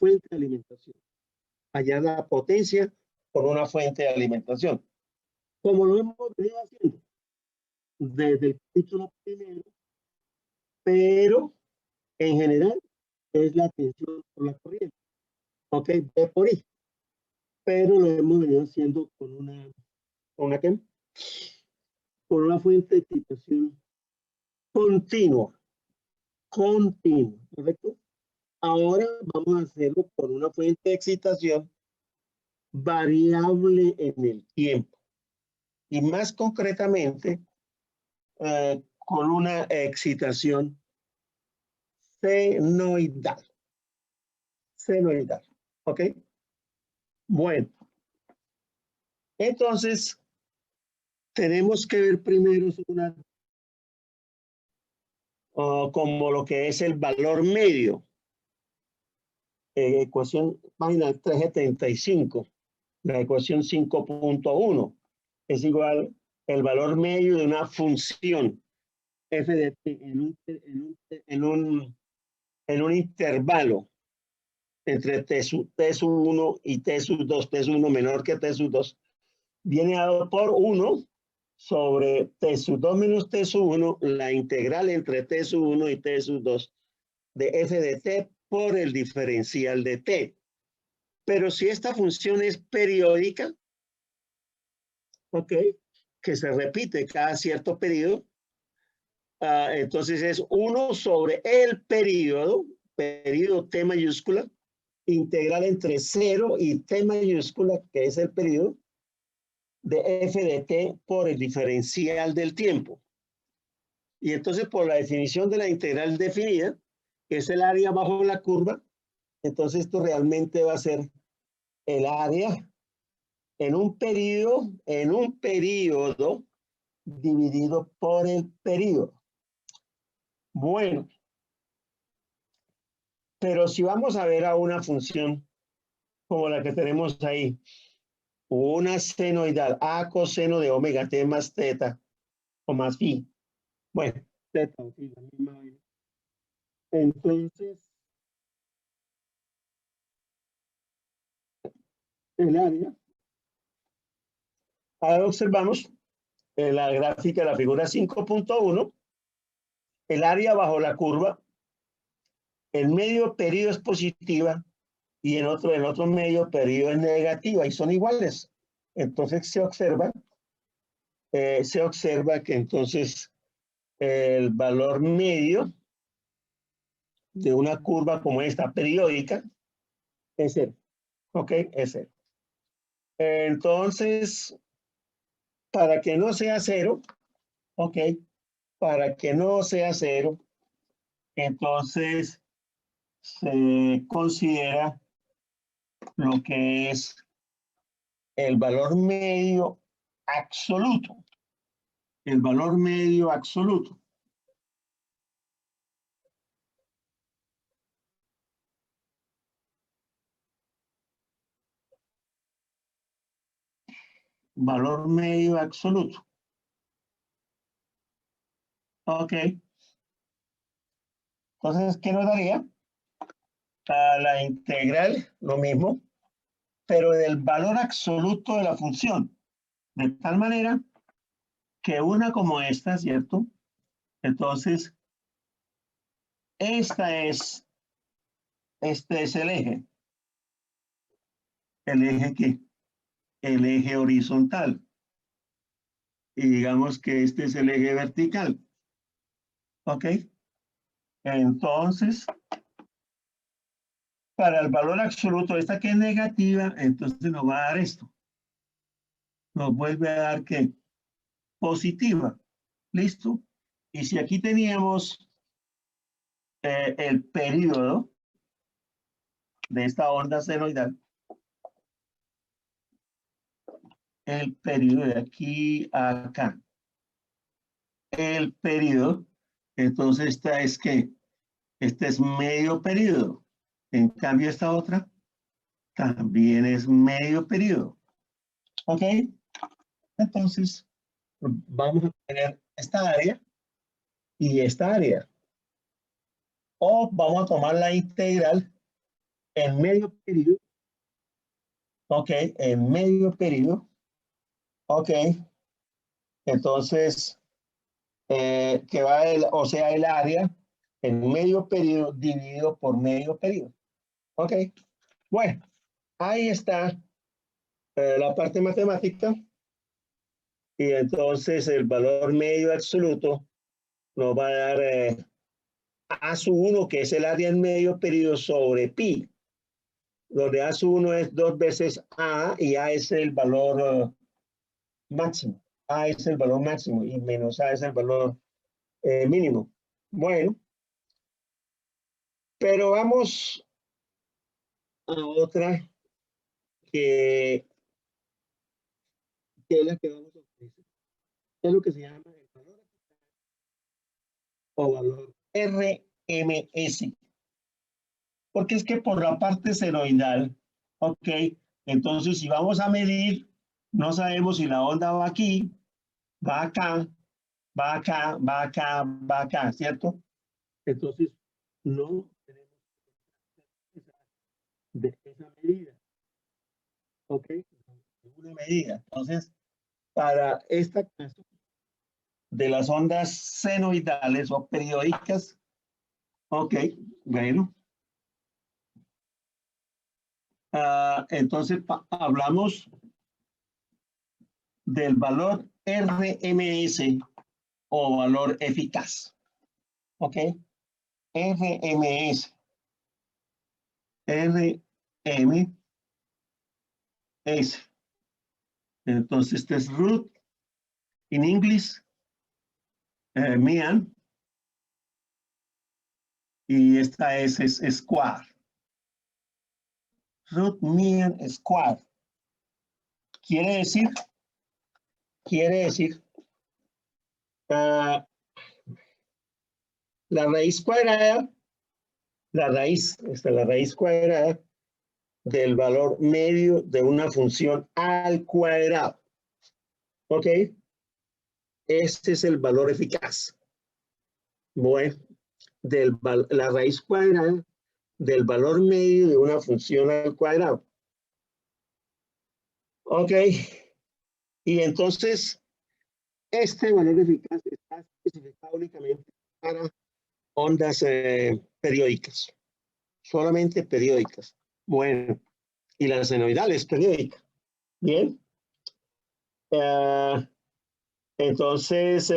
fuente de alimentación. Hallar la potencia por una fuente de alimentación. Como lo hemos venido haciendo desde el capítulo primero, pero en general es la tensión por la corriente. Ok, B por I. Pero lo hemos venido haciendo con ¿qué? Con una fuente de excitación continua, ¿correcto? Ahora vamos a hacerlo con una fuente de excitación variable en el tiempo. Y más concretamente, con una excitación senoidal. Senoidal, ¿ok? Bueno, entonces tenemos que ver primero como lo que es el valor medio. Ecuación, página 375, la ecuación 5.1 es igual el valor medio de una función f de t en un intervalo entre t sub 1 y t sub 2, t sub 1 menor que t sub 2, viene dado por 1 sobre t sub 2 menos t sub 1, la integral entre t sub 1 y t sub 2 de f de t por el diferencial de t. Pero si esta función es periódica, ¿ok? Que se repite cada cierto periodo, entonces es 1 sobre el periodo t mayúscula, integral entre 0 y t mayúscula, que es el periodo, de f de t por el diferencial del tiempo. Y entonces por la definición de la integral definida, que es el área bajo la curva, entonces esto realmente va a ser el área en un periodo dividido por el periodo. Bueno, pero si vamos a ver a una función como la que tenemos ahí, una senoidal, a coseno de omega t más teta o más phi. Bueno, teta o phi, la misma vaina. Entonces, el área, ahora observamos en la gráfica de la figura 5.1, el área bajo la curva, el medio periodo es positiva y el otro medio periodo es negativa y son iguales. Entonces se observa que entonces el valor medio de una curva como esta periódica es 0. ¿Ok? Es 0. Entonces, para que no sea 0, ¿ok? Para que no sea 0, entonces se considera lo que es el valor medio absoluto. El valor medio absoluto. Valor medio absoluto. Ok. Entonces, ¿qué nos daría? A la integral, lo mismo, pero del valor absoluto de la función. De tal manera que una como esta, ¿cierto? Entonces, este es el eje. ¿El eje qué? El eje horizontal. Y digamos que este es el eje vertical. ¿Ok? Entonces, para el valor absoluto, esta que es negativa, entonces nos va a dar esto. Nos vuelve a dar ¿qué? Positiva. ¿Listo? Y si aquí teníamos el periodo de esta onda senoidal, el periodo de aquí a acá, el periodo, entonces esta es que este es medio periodo. En cambio, esta otra también es medio periodo. ¿Ok? Entonces, vamos a tener esta área y esta área. O vamos a tomar la integral en medio periodo, ok, en medio periodo, ok, entonces, que va o sea, el área en medio periodo dividido por medio periodo, ok. Bueno, ahí está la parte matemática y entonces el valor medio absoluto nos va a dar A sub 1, que es el área en medio periodo sobre pi, donde A sub 1 es 2 veces A y A es el valor máximo. A es el valor máximo y menos A es el valor mínimo. Bueno, pero vamos a otra que es la que vamos a utilizar. Es lo que se llama el valor o valor RMS. Porque es que por la parte senoidal, ok, entonces si vamos a medir, no sabemos si la onda va aquí, va acá, va acá, va acá, va acá, ¿cierto? Entonces, no tenemos esa medida, ¿ok? Una medida. Entonces, para esta caso de las ondas senoidales o periódicas, ok, bueno, entonces hablamos del valor RMS o valor eficaz, ¿ok? RMS, RMS. Entonces, este es root in English, mean, y esta es square. Root mean square. Quiere decir, uh, la raíz cuadrada, la raíz cuadrada del valor medio de una función al cuadrado. ¿Ok? Este es el valor eficaz. Bueno, la raíz cuadrada del valor medio de una función al cuadrado. Ok. Y entonces, este valor eficaz está especificado únicamente para ondas periódicas. Solamente periódicas. Bueno, y la senoidal es periódica. Bien. Entonces,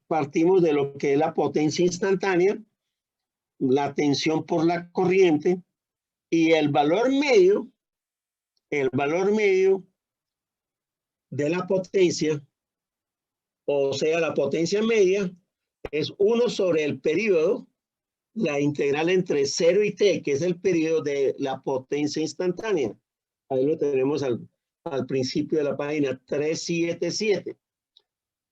partimos de lo que es la potencia instantánea, la tensión por la corriente y el valor medio de la potencia, o sea, la potencia media, es 1 sobre el periodo, la integral entre 0 y t, que es el periodo de la potencia instantánea. Ahí lo tenemos al principio de la página 377.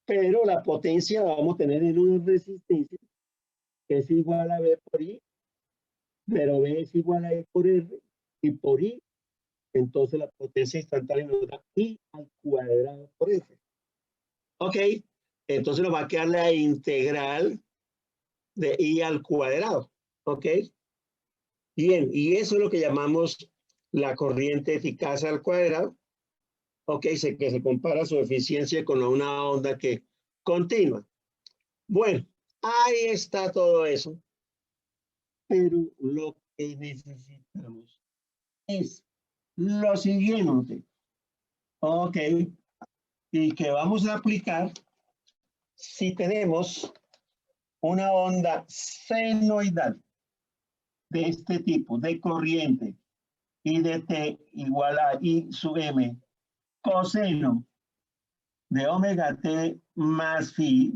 Pero la potencia la vamos a tener en una resistencia que es igual a B por I, pero B es igual a E por R, y por I, entonces la potencia instantánea nos da I al cuadrado por F. Ok, entonces nos va a quedar la integral de I al cuadrado. Ok, bien, y eso es lo que llamamos la corriente eficaz al cuadrado. Ok, que se compara su eficiencia con una onda que continua. Bueno, ahí está todo eso. Pero lo que necesitamos es lo siguiente. Ok, y que vamos a aplicar si tenemos una onda senoidal de este tipo, de corriente, I de t igual a I sub m coseno de omega t más phi,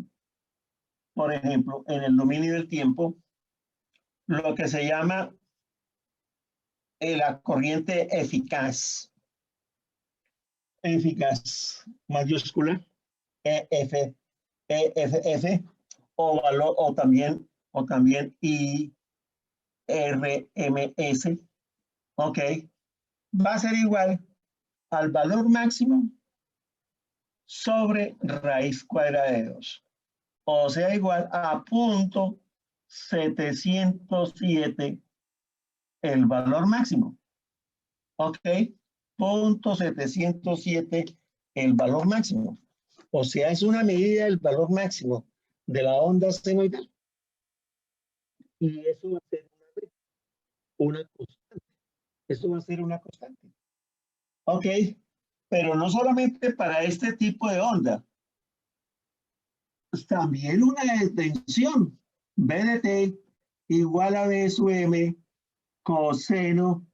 por ejemplo, en el dominio del tiempo, lo que se llama la corriente eficaz mayúscula, EF, EFF, o valor, o también IRMS, ok, va a ser igual al valor máximo sobre raíz cuadrada de 2, o sea, igual a 707 el valor máximo. Ok, punto 707 el valor máximo. O sea, es una medida del valor máximo de la onda senoidal. Y eso va a ser una constante. Eso va a ser una constante. Ok, pero no solamente para este tipo de onda, pues también una extensión B de T igual a B sub M coseno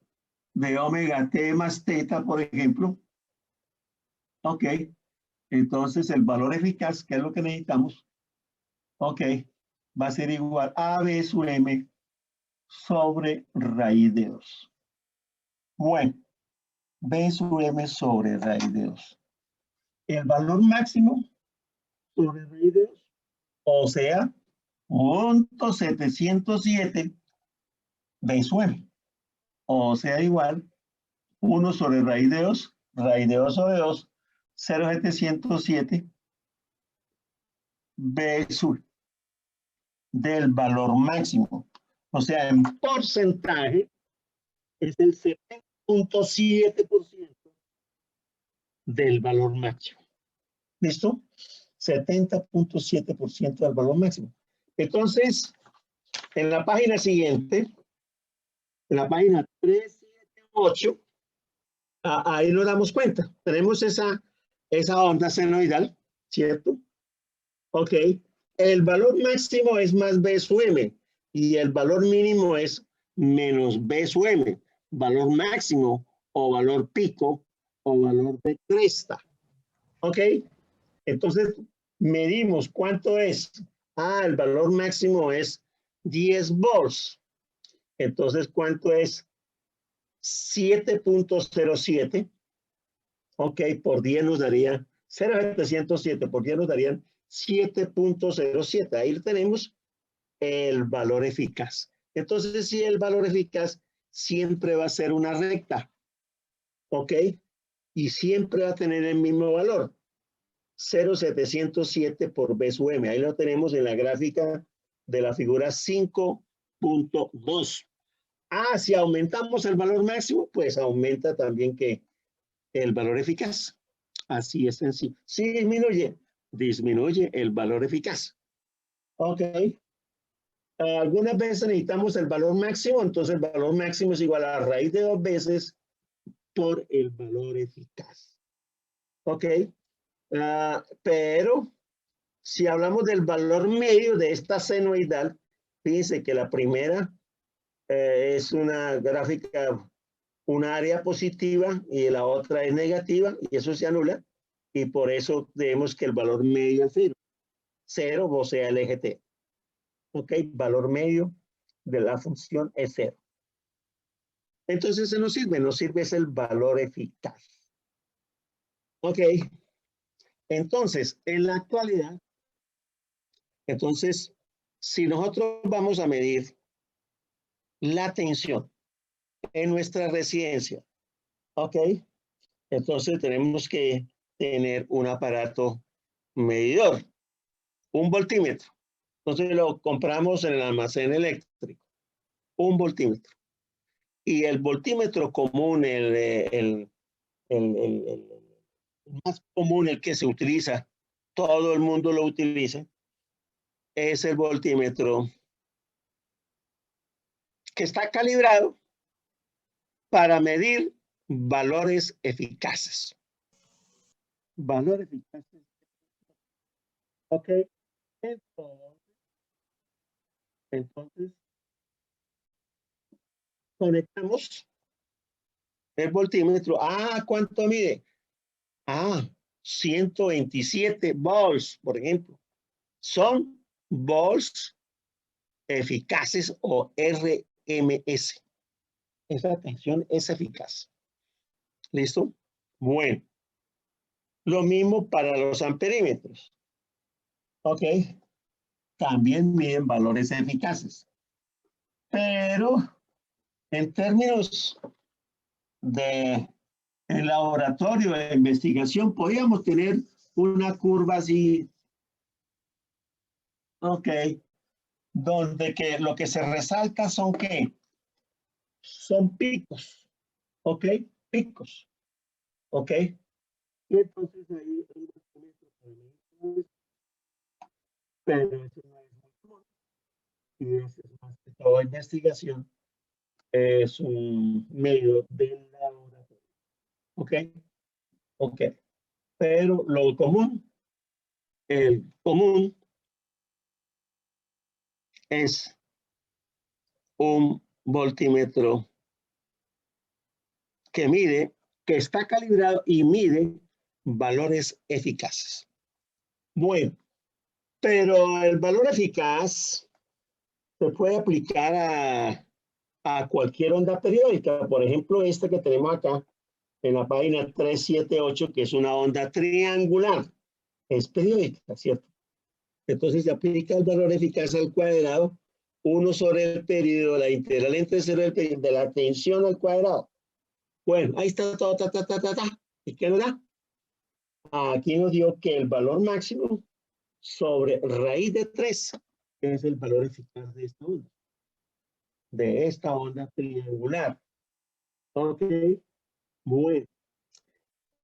de omega T más teta, por ejemplo. Ok, entonces el valor eficaz, que es lo que necesitamos, ok, va a ser igual a B sub M sobre raíz de 2. Bueno, B sub M sobre raíz de 2. El valor máximo sobre raíz de 2, o sea, 707 B sub M, o sea, igual 1 sobre raíz de 2, raíz de 2 sobre 2, 0,707 B sub del valor máximo. O sea, en porcentaje es el 70.7% del valor máximo. ¿Listo? 70.7% del valor máximo. Entonces, en la página siguiente, en la página 378, ahí nos damos cuenta. Tenemos esa onda senoidal, ¿cierto? Ok. El valor máximo es más B sub M y el valor mínimo es menos B sub M. Valor máximo o valor pico o valor de cresta. Ok. Entonces, medimos cuánto es. El valor máximo es 10 volts. Entonces, ¿cuánto es? 7.07. Ok, por 10 nos daría 0,707 por 10 nos darían 7.07. Ahí tenemos el valor eficaz. Entonces, si el valor eficaz siempre va a ser una recta, ¿ok? Y siempre va a tener el mismo valor, 0,707 por B sub M. Ahí lo tenemos en la gráfica de la figura 5.2. Si aumentamos el valor máximo, pues aumenta también que el valor eficaz. Así es sencillo. Si disminuye el valor eficaz. Ok. Algunas veces necesitamos el valor máximo, entonces el valor máximo es igual a la raíz de 2 veces por el valor eficaz. Ok. Pero si hablamos del valor medio de esta senoidal, fíjense que la primera es una gráfica, una área positiva y la otra es negativa y eso se anula y por eso vemos que el valor medio es 0. 0, o sea, el eje T. Ok, valor medio de la función es 0. Entonces nos sirve es el valor eficaz. Ok, entonces en la actualidad, entonces si nosotros vamos a medir la tensión en nuestra residencia, ok, entonces tenemos que tener un aparato medidor, un voltímetro. Entonces lo compramos en el almacén eléctrico, un voltímetro. Y el voltímetro común, el más común, el que se utiliza, todo el mundo lo utiliza, es el voltímetro que está calibrado para medir valores eficaces. Valores eficaces. Ok. Entonces conectamos el voltímetro. ¿Cuánto mide? 127 volts, por ejemplo. Son volts eficaces o RMS. Esa tensión es eficaz. ¿Listo? Bueno. Lo mismo para los amperímetros. Ok. También miden valores eficaces. Pero en términos de el laboratorio de investigación, podríamos tener una curva así. Ok. donde que lo que se resalta son ¿qué? Son picos, ¿ok? Picos, ¿ok? Y entonces ahí hay un instrumento para medir, pero eso no es muy común. Y eso es más que todo investigación, es un medio de laboratorio, ¿ok? Ok, pero lo común, el común es un voltímetro que mide, que está calibrado y mide valores eficaces. Bueno, pero el valor eficaz se puede aplicar a cualquier onda periódica. Por ejemplo, esta que tenemos acá en la página 378, que es una onda triangular. Es periódica, ¿cierto? Entonces se aplica el valor eficaz al cuadrado, 1 sobre el periodo, la integral entre 0 del periodo, de la tensión al cuadrado. Bueno, ahí está todo, ¿Y qué nos da? Aquí nos dio que el valor máximo sobre raíz de 3 es el valor eficaz de esta onda triangular. Ok, bueno.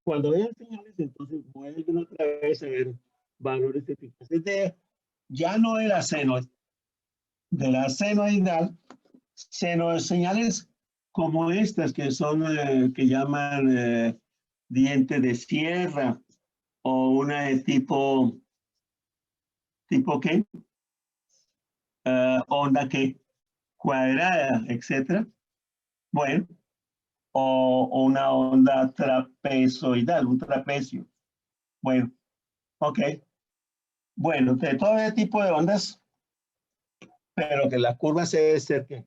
Cuando vean señales, entonces vuelven otra vez a ver valores eficaces ya no de la senoidal, sino señales como estas que son, que llaman diente de sierra o una de tipo qué, onda que cuadrada, etcétera. Bueno, o una onda trapezoidal, un trapecio. Bueno, ok. Bueno, de todo ese tipo de ondas, pero que la curva se debe ser que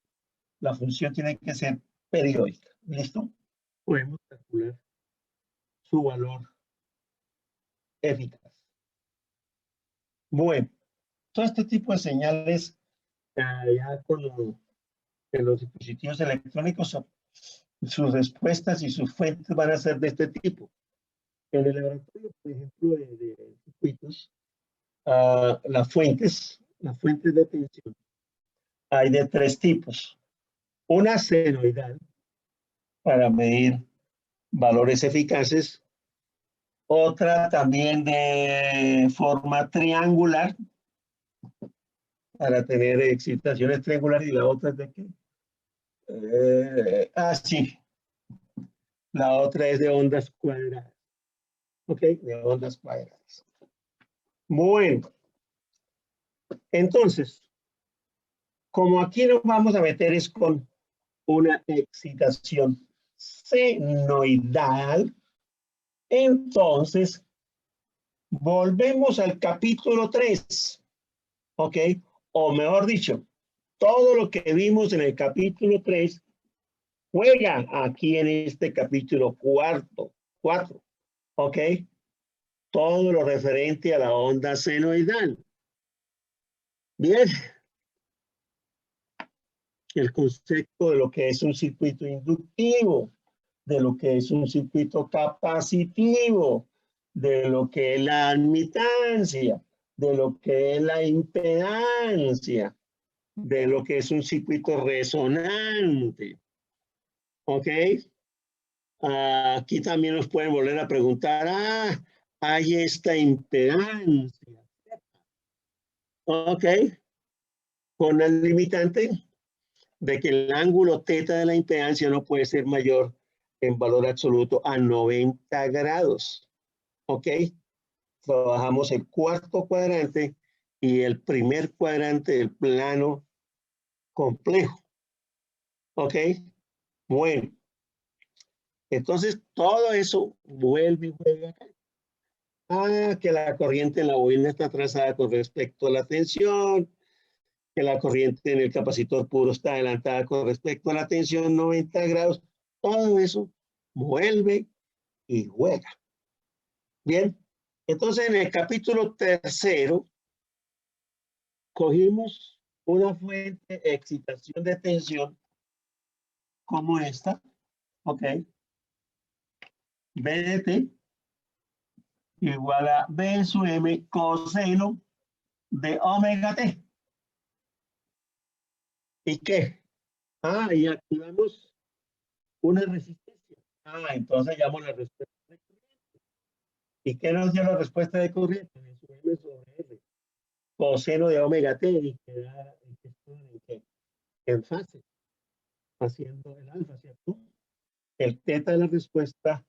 la función tiene que ser periódica. ¿Listo? Podemos calcular su valor eficaz. Bueno, todo este tipo de señales ya con los dispositivos electrónicos, sus respuestas y sus fuentes van a ser de este tipo. En el laboratorio, por ejemplo, de circuitos, las fuentes de tensión, hay de 3 tipos. Una senoidal para medir valores eficaces, otra también de forma triangular para tener excitaciones triangulares y la otra es de qué? Sí, la otra es de ondas cuadradas. Ok, de ondas cuadradas. Bueno, entonces, como aquí nos vamos a meter es con una excitación senoidal, entonces volvemos al capítulo 3, ¿ok? O mejor dicho, todo lo que vimos en el capítulo 3 juega aquí en este capítulo 4, ¿ok? Todo lo referente a la onda senoidal. Bien, el concepto de lo que es un circuito inductivo, de lo que es un circuito capacitivo, de lo que es la admitancia, de lo que es la impedancia, de lo que es un circuito resonante. ¿Ok? Aquí también nos pueden volver a preguntar, hay esta impedancia. ¿Ok? Con el limitante de que el ángulo θ de la impedancia no puede ser mayor en valor absoluto a 90 grados. ¿Ok? Trabajamos el cuarto cuadrante y el primer cuadrante del plano complejo. ¿Ok? Bueno, entonces todo eso vuelve y juega acá. Que la corriente en la bobina está trazada con respecto a la tensión, que la corriente en el capacitor puro está adelantada con respecto a la tensión 90 grados. Todo eso vuelve y juega. Bien, entonces en el capítulo 3 cogimos una fuente de excitación de tensión como esta, ¿ok? B de T igual a B sub M coseno de omega T. ¿Y qué? Ah, y activamos una resistencia. Ah, entonces llamo la respuesta de corriente. ¿Y qué nos dio la respuesta de corriente? S M sobre R. Coseno de omega t y queda en fase, haciendo el alfa, ¿cierto? El teta de la respuesta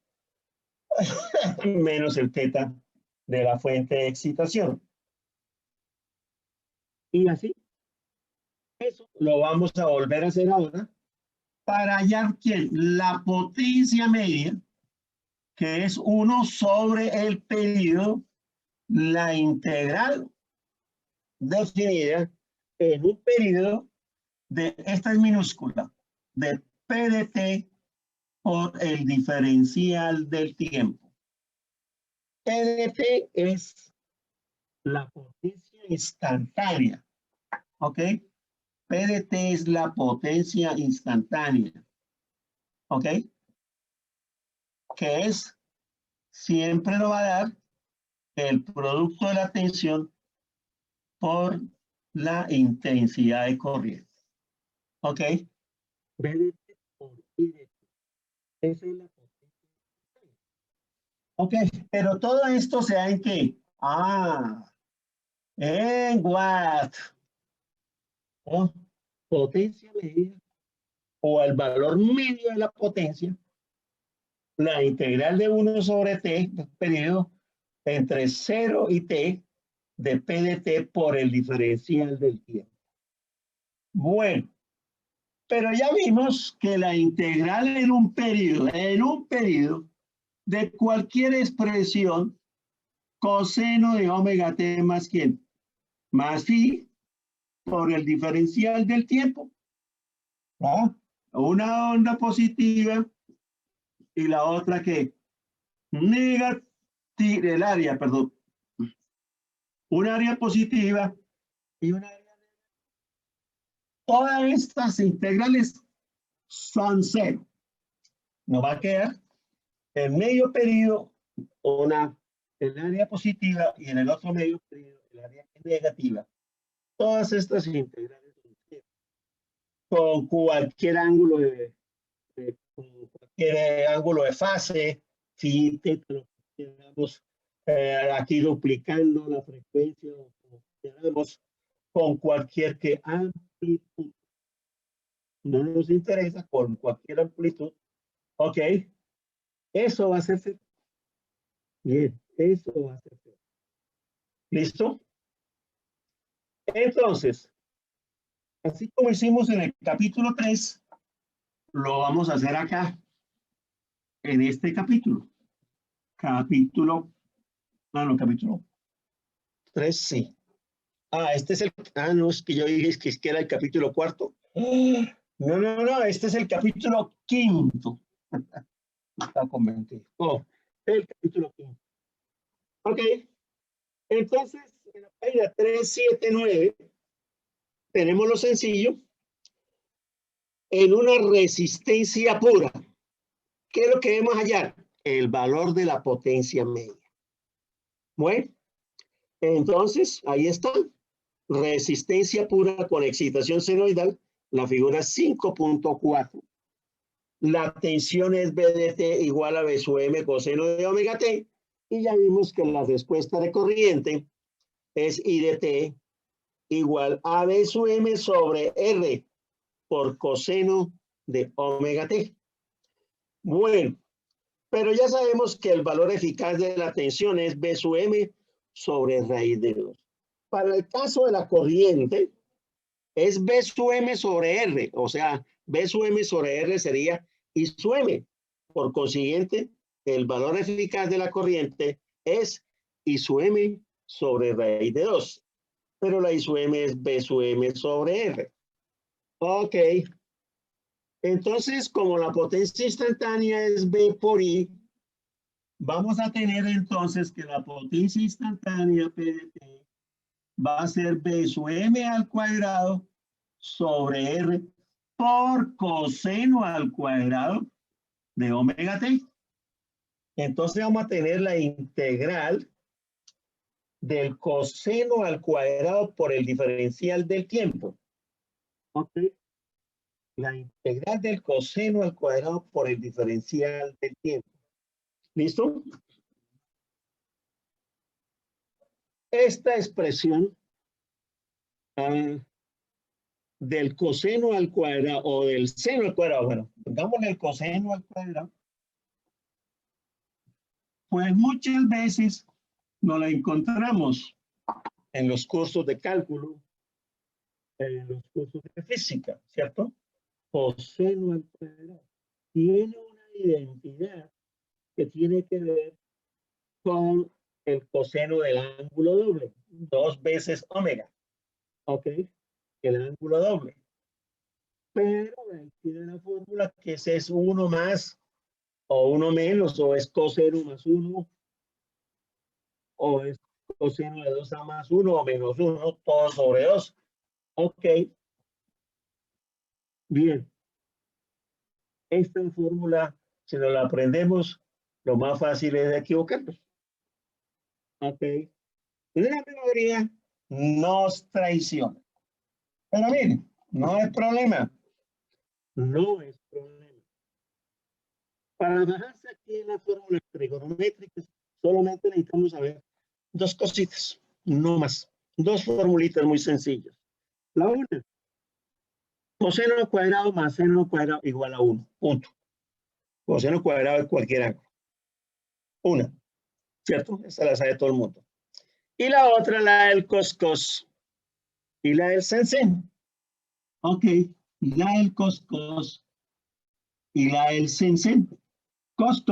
menos el teta de la fuente de excitación. Y así, eso lo vamos a volver a hacer ahora para hallar ¿quién? La potencia media, que es 1 sobre el periodo, la integral definida en un periodo de, esta es minúscula, de P de t por el diferencial del tiempo. P de t es la potencia instantánea, ¿ok? P de t es la potencia instantánea, ¿ok? Que es, siempre lo va a dar el producto de la tensión por la intensidad de corriente, ¿ok? B de t por I de t. Esa es la potencia. Ok, pero todo esto se da en qué? Ah, en watt. ¿No? Potencia media o el valor medio de la potencia, la integral de 1 sobre t, periodo entre 0 y t, de p de t por el diferencial del tiempo. Bueno, pero ya vimos que la integral en un periodo de cualquier expresión coseno de omega t más quién, más phi por el diferencial del tiempo. ¿Ah? Una onda positiva y la otra que negativa, el área, perdón, un área positiva y una área negativa. Todas estas integrales son cero. Nos va a quedar en medio periodo una, el área positiva y en el otro medio periodo el área negativa. Todas estas integrales son cero. Con cualquier ángulo con cualquier ángulo de fase, si teta, quedamos aquí duplicando la frecuencia o quedamos con cualquier que amplitud. No nos interesa con cualquier amplitud. Ok, eso va a ser cero. Bien, eso va a ser cero. ¿Listo? Entonces, así como hicimos en el capítulo 3, lo vamos a hacer acá, en este capítulo. Capítulo, no, capítulo 3, sí. Ah, este es el, no, es que yo dije que era el capítulo 4. No, este es el capítulo 5. Está convencido. Oh, el capítulo 5. Ok, entonces en la página 379 tenemos lo sencillo en una resistencia pura. ¿Qué es lo que debemos hallar? El valor de la potencia media. Bueno, entonces ahí está. Resistencia pura con excitación senoidal, la figura 5.4. La tensión es B de t igual a B sub m coseno de omega t. Y ya vimos que la respuesta de corriente es I de t igual a B sub m sobre R por coseno de omega t. Bueno, pero ya sabemos que el valor eficaz de la tensión es B sub m sobre raíz de 2. Para el caso de la corriente, es B sub m sobre R, o sea, B sub m sobre R sería I sub m. Por consiguiente, el valor eficaz de la corriente es I sub m sobre raíz de 2, pero la I sub m es B sub m sobre R. Ok, entonces como la potencia instantánea es B por I, vamos a tener entonces que la potencia instantánea P de T va a ser B sub m al cuadrado sobre R por coseno al cuadrado de omega t. Entonces vamos a tener la integral del coseno al cuadrado por el diferencial del tiempo. ¿Ok? La integral del coseno al cuadrado por el diferencial del tiempo. ¿Listo? Esta expresión del coseno al cuadrado o del seno al cuadrado, bueno, pongámosle el coseno al cuadrado, pues muchas veces nos la encontramos en los cursos de cálculo, en los cursos de física, ¿cierto? Coseno al cuadrado tiene una identidad que tiene que ver con el coseno del ángulo doble, 2 veces omega, ¿ok? El ángulo doble. Pero ahí tiene la fórmula que ese es 1 más o 1 menos, o es coseno más 1, o es coseno de 2a más 1 o menos 1, todo sobre 2. Ok, bien. Esta fórmula, si nos la aprendemos, lo más fácil es equivocarnos. Ok. La memoria nos traiciona. Pero miren, no es problema. No es problema. Para bajarse aquí en las fórmulas trigonométricas, solamente necesitamos saber dos cositas, no más. Dos formulitas muy sencillas. La una, coseno al cuadrado más seno al cuadrado igual a 1. Punto. Coseno cuadrado de cualquier ángulo. Una, ¿cierto? Esa la sabe todo el mundo. Y la otra, la del cos y la del sen. Ok, la del cos y la del sen. Cos,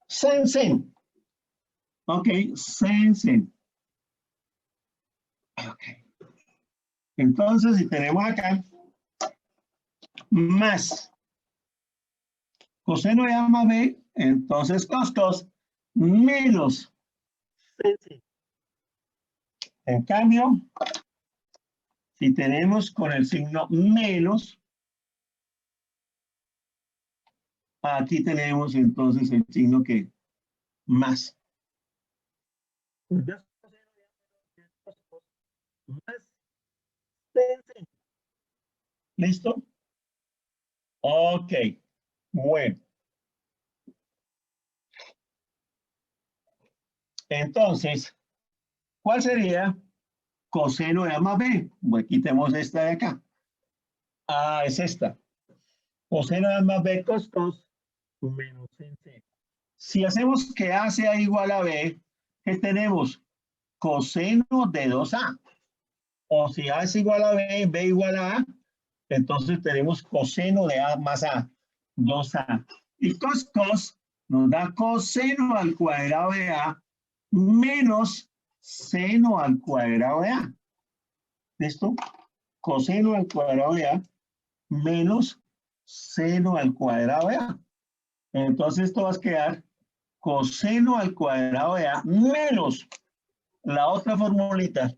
sen. Ok, sen. Ok. Entonces, si tenemos acá más coseno de A más B, entonces cos menos sen. En cambio, si tenemos con el signo menos, aquí tenemos entonces el signo que más. Más sen. ¿Listo? Ok, bueno. Entonces, ¿cuál sería coseno de A más B? Bueno, aquí tenemos esta de acá. Ah, es esta. Coseno de A más B cos menos sen. Si hacemos que A sea igual a B, ¿qué tenemos? Coseno de 2A. O si A es igual a B, B igual a A, entonces tenemos coseno de A más A, 2A. Y cos nos da coseno al cuadrado de A menos seno al cuadrado de A. ¿Listo? Coseno al cuadrado de A menos seno al cuadrado de A. Entonces esto va a quedar coseno al cuadrado de A menos la otra formulita.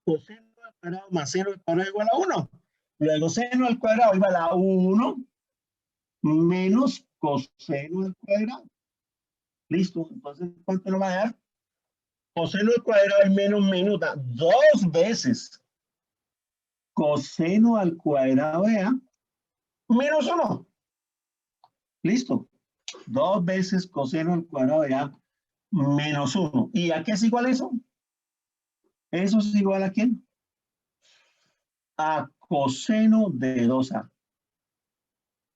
Coseno al cuadrado más seno al cuadrado igual a 1. Luego seno al cuadrado igual a 1 menos coseno al cuadrado. Listo. Entonces, ¿cuánto nos va a dar? Coseno al cuadrado es menos da 2 veces coseno al cuadrado de A menos 1. Listo. 2 veces coseno al cuadrado de A menos 1. ¿Y a qué es igual eso? ¿Eso es igual a quién? A coseno de 2A.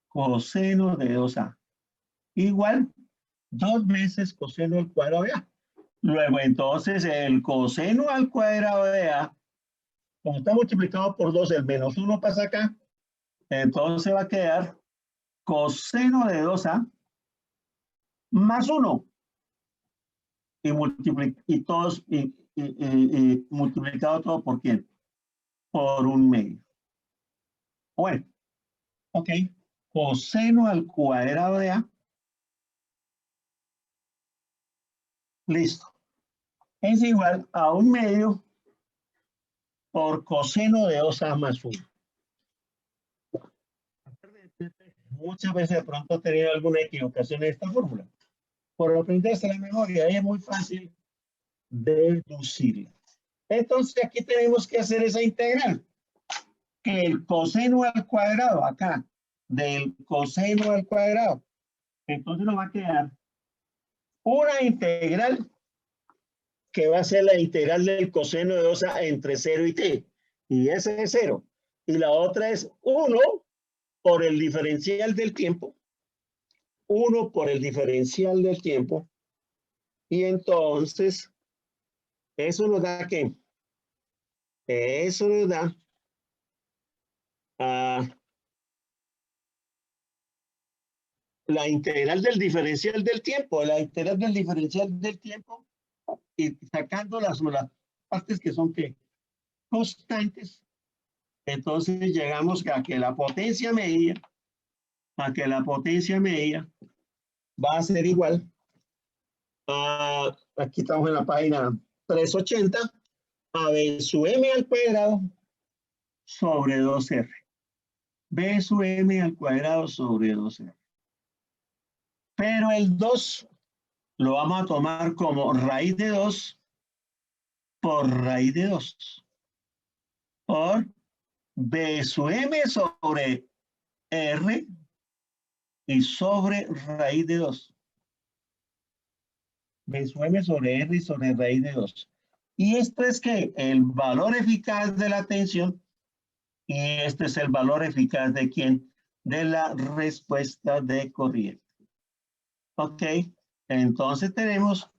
Coseno de 2A. Igual 2 veces coseno al cuadrado de A. Luego, entonces, el coseno al cuadrado de A, como está multiplicado por 2, el menos 1 pasa acá. Entonces va a quedar coseno de 2A más 1. Y multiplicado todo por quién? Por 1/2. Bueno, ok. Coseno al cuadrado de A. Listo. Es igual a 1/2 por coseno de 2A más 1. Muchas veces de pronto he tenido alguna equivocación en esta fórmula. Por aprenderse la memoria es muy fácil deducirla. Entonces aquí tenemos que hacer esa integral. Que el coseno al cuadrado, acá, del coseno al cuadrado. Entonces nos va a quedar una integral que va a ser la integral del coseno de 2a entre 0 y t. Y ese es 0. Y la otra es 1 por el diferencial del tiempo. 1 por el diferencial del tiempo. Y entonces, eso nos da ¿qué? Eso nos da la integral del diferencial del tiempo. La integral del diferencial del tiempo y sacando las partes que son ¿qué? Constantes. Entonces llegamos a que la potencia media, va a ser igual a, aquí estamos en la página 380, a B sub m al cuadrado sobre 2R. B sub m al cuadrado sobre 2R. Pero el 2 lo vamos a tomar como raíz de 2 por raíz de 2. Por B sub m sobre R y sobre raíz de 2. B sub m sobre R y sobre raíz de 2. Y esto es que el valor eficaz de la tensión, y este es el valor eficaz de quién, de la respuesta de corriente. Ok, entonces tenemos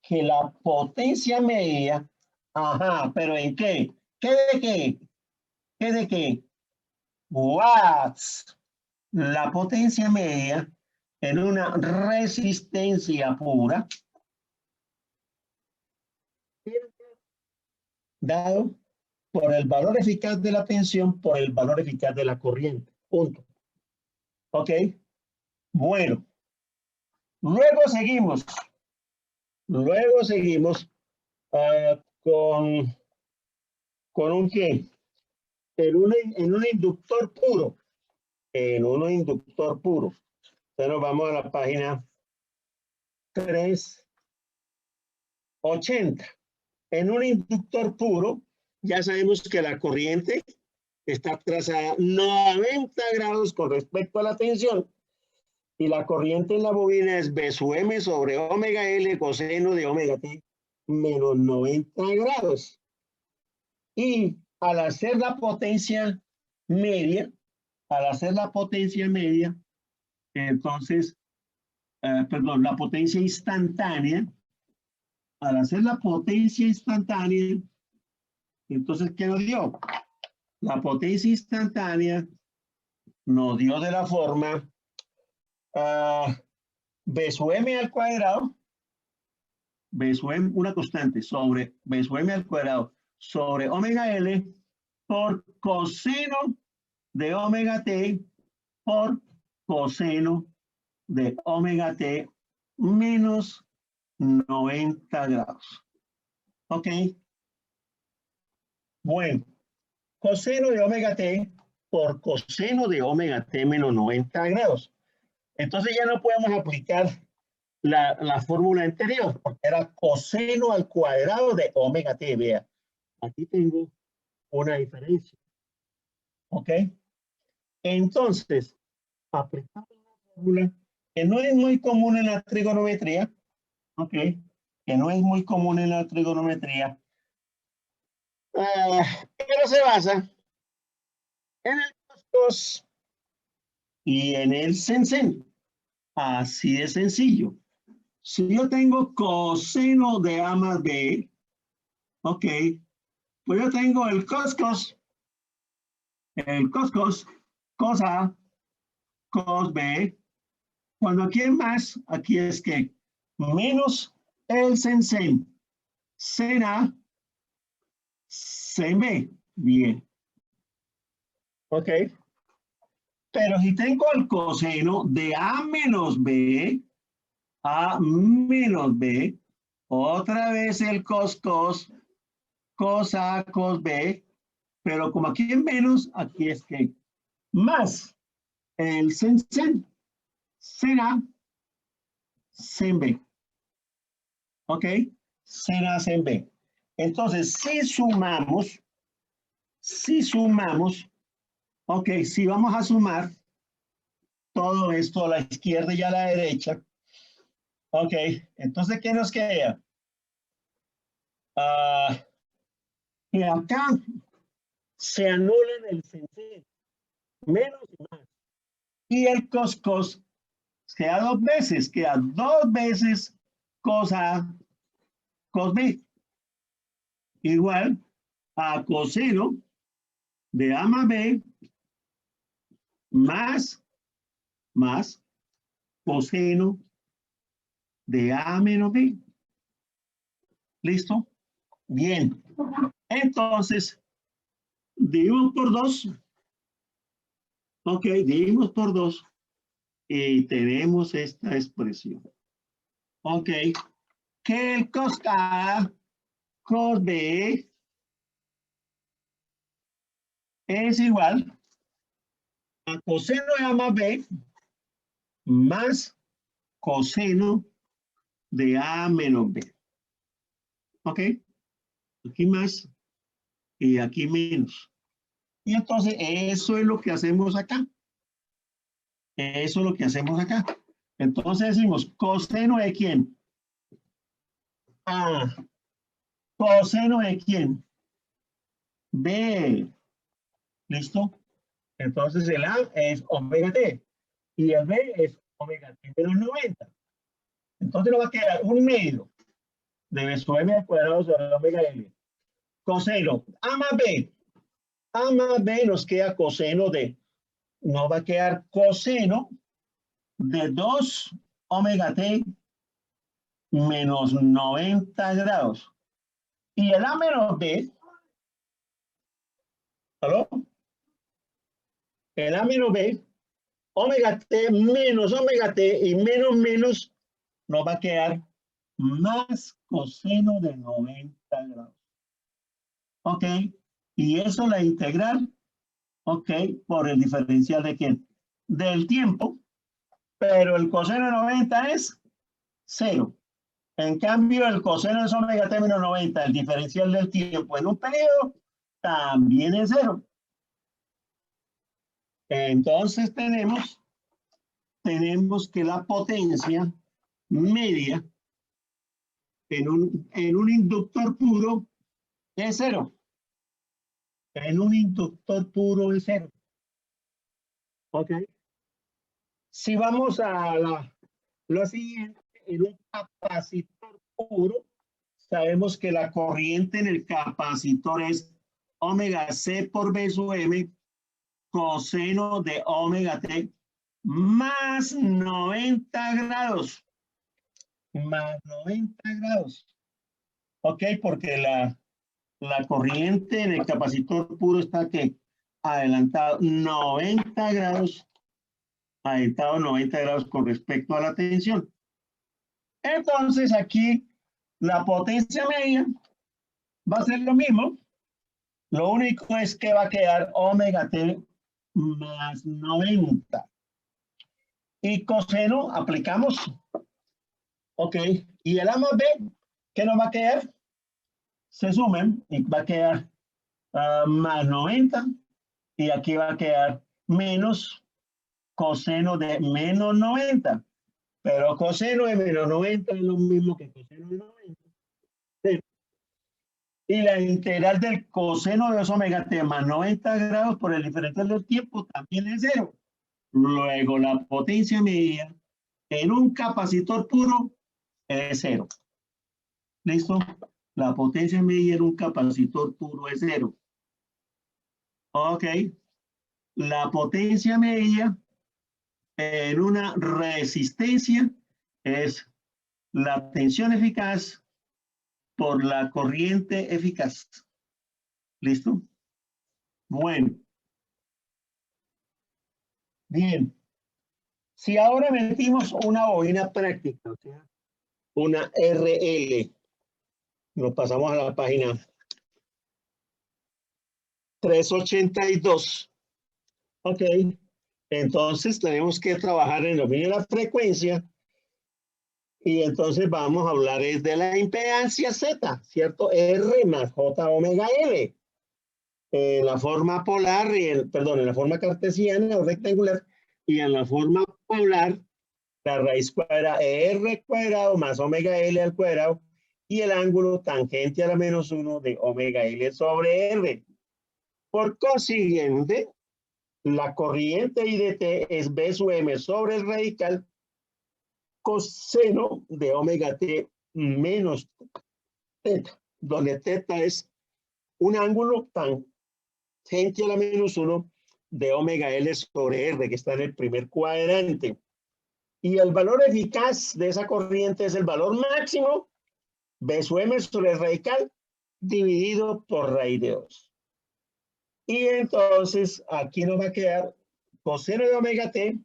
que la potencia media, ajá, pero ¿en qué? ¿Qué de qué? ¿Qué de qué? Watts. La potencia media en una resistencia pura, dado por el valor eficaz de la tensión por el valor eficaz de la corriente. Punto. ¿Ok? Bueno. Luego seguimos. Luego seguimos con un qué. En un inductor puro. En un inductor puro. Entonces nos vamos a la página 380. En un inductor puro, ya sabemos que la corriente está trazada 90 grados con respecto a la tensión. Y la corriente en la bobina es B sub m sobre omega L coseno de omega t menos 90 grados. Y al hacer la potencia media, entonces, perdón, la potencia instantánea, al hacer la potencia instantánea, entonces, ¿qué nos dio? La potencia instantánea nos dio de la forma B sub m al cuadrado, B sub m, una constante, sobre B sub m al cuadrado, sobre omega L, por coseno de omega t, por coseno de omega t, menos 90 grados. ¿Ok? Bueno, coseno de omega t por coseno de omega t menos 90 grados. Entonces ya no podemos aplicar la fórmula anterior, porque era coseno al cuadrado de omega t. Vea, aquí tengo una diferencia. ¿Ok? Entonces, aplicamos una fórmula que no es muy común en la trigonometría. ¿Ok? Que no es muy común en la trigonometría. Pero se basa en el cos y en el sen. Así de sencillo. Si yo tengo coseno de A más B, ok, pues yo tengo el cos, cos A, cos B. Cuando aquí hay más, aquí es que menos el sen, sen A, sen B. Bien. Ok. Pero si tengo el coseno de A menos B, A menos B, otra vez el cos, cos A, cos B, pero como aquí es menos, aquí es que más el sen, sen A, sen B. ¿Ok? Sen A, sen B. Entonces, si sumamos, ok, si vamos a sumar todo esto a la izquierda y a la derecha, ok, entonces, ¿qué nos queda? Que acá se anulan el sensor, menos y más. Y el cos queda dos veces cos A, cos B, igual a coseno de A más B más coseno de A menos B. ¿Listo? Bien. Entonces, dividimos por 2. Ok, dividimos por 2 y tenemos esta expresión. Ok, que el cos A, cos B es igual a coseno de A más B más coseno de A menos B. ¿Ok? Aquí más y aquí menos. Y entonces eso es lo que hacemos acá. Eso es lo que hacemos acá. Entonces decimos coseno de quién. A. Coseno de quién. B. ¿Listo? Entonces el A es omega T y el B es omega T menos 90. Entonces nos va a quedar un medio de B sub M al cuadrado sobre omega L. Coseno A más B. A más B nos queda coseno de, nos va a quedar coseno de 2 omega T menos 90 grados. Y el A menos B, ¿aló? El A menos B, omega T menos omega T y menos nos va a quedar más coseno de 90 grados. ¿Ok? Y eso la integral, ¿ok? Por el diferencial de quién? Del tiempo, pero el coseno de 90 es 0. En cambio, el coseno de omega T menos 90, el diferencial del tiempo en un periodo, también es 0. Entonces tenemos que la potencia media en un inductor puro es 0. En un inductor puro es 0. ¿Ok? Si vamos a lo siguiente, en un capacitor puro, sabemos que la corriente en el capacitor es omega C por B sub M coseno de omega T más 90 grados. Más 90 grados. ¿Ok? Porque la corriente en el capacitor puro está que adelantado 90 grados, adelantado 90 grados con respecto a la tensión. Entonces aquí la potencia media va a ser lo mismo. Lo único es que va a quedar omega T más 90. Y coseno aplicamos. Ok. Y el A más B, ¿qué nos va a quedar? Se sumen y va a quedar más 90 y aquí va a quedar menos coseno de menos 90. Pero coseno de menos 90 es lo mismo que coseno de 90. Sí. Y la integral del coseno de 2 omega t más 90 grados por el diferencial del tiempo también es 0. Luego la potencia media en un capacitor puro es 0. ¿Listo? La potencia media en un capacitor puro es 0. Ok. La potencia media en una resistencia es la tensión eficaz por la corriente eficaz. ¿Listo? Bueno. Bien. Si ahora metimos una bobina práctica, o sea, una RL, nos pasamos a la página 382. Ok. Entonces tenemos que trabajar en el dominio de la frecuencia Y entonces vamos a hablar es de la impedancia Z, ¿cierto? R más J omega L. En la forma polar, perdón, en la forma cartesiana o rectangular, y en la forma polar, la raíz cuadrada R cuadrado más omega L al cuadrado, y el ángulo tangente a la menos 1 de omega L sobre R. Por consiguiente, la corriente I de T es B sub M sobre el radical coseno de omega T menos teta, donde teta es un ángulo tangente a la menos 1 de omega L sobre R, que está en el primer cuadrante. Y el valor eficaz de esa corriente es el valor máximo, B sub M sobre el radical, dividido por raíz de 2. Y entonces aquí nos va a quedar coseno de omega T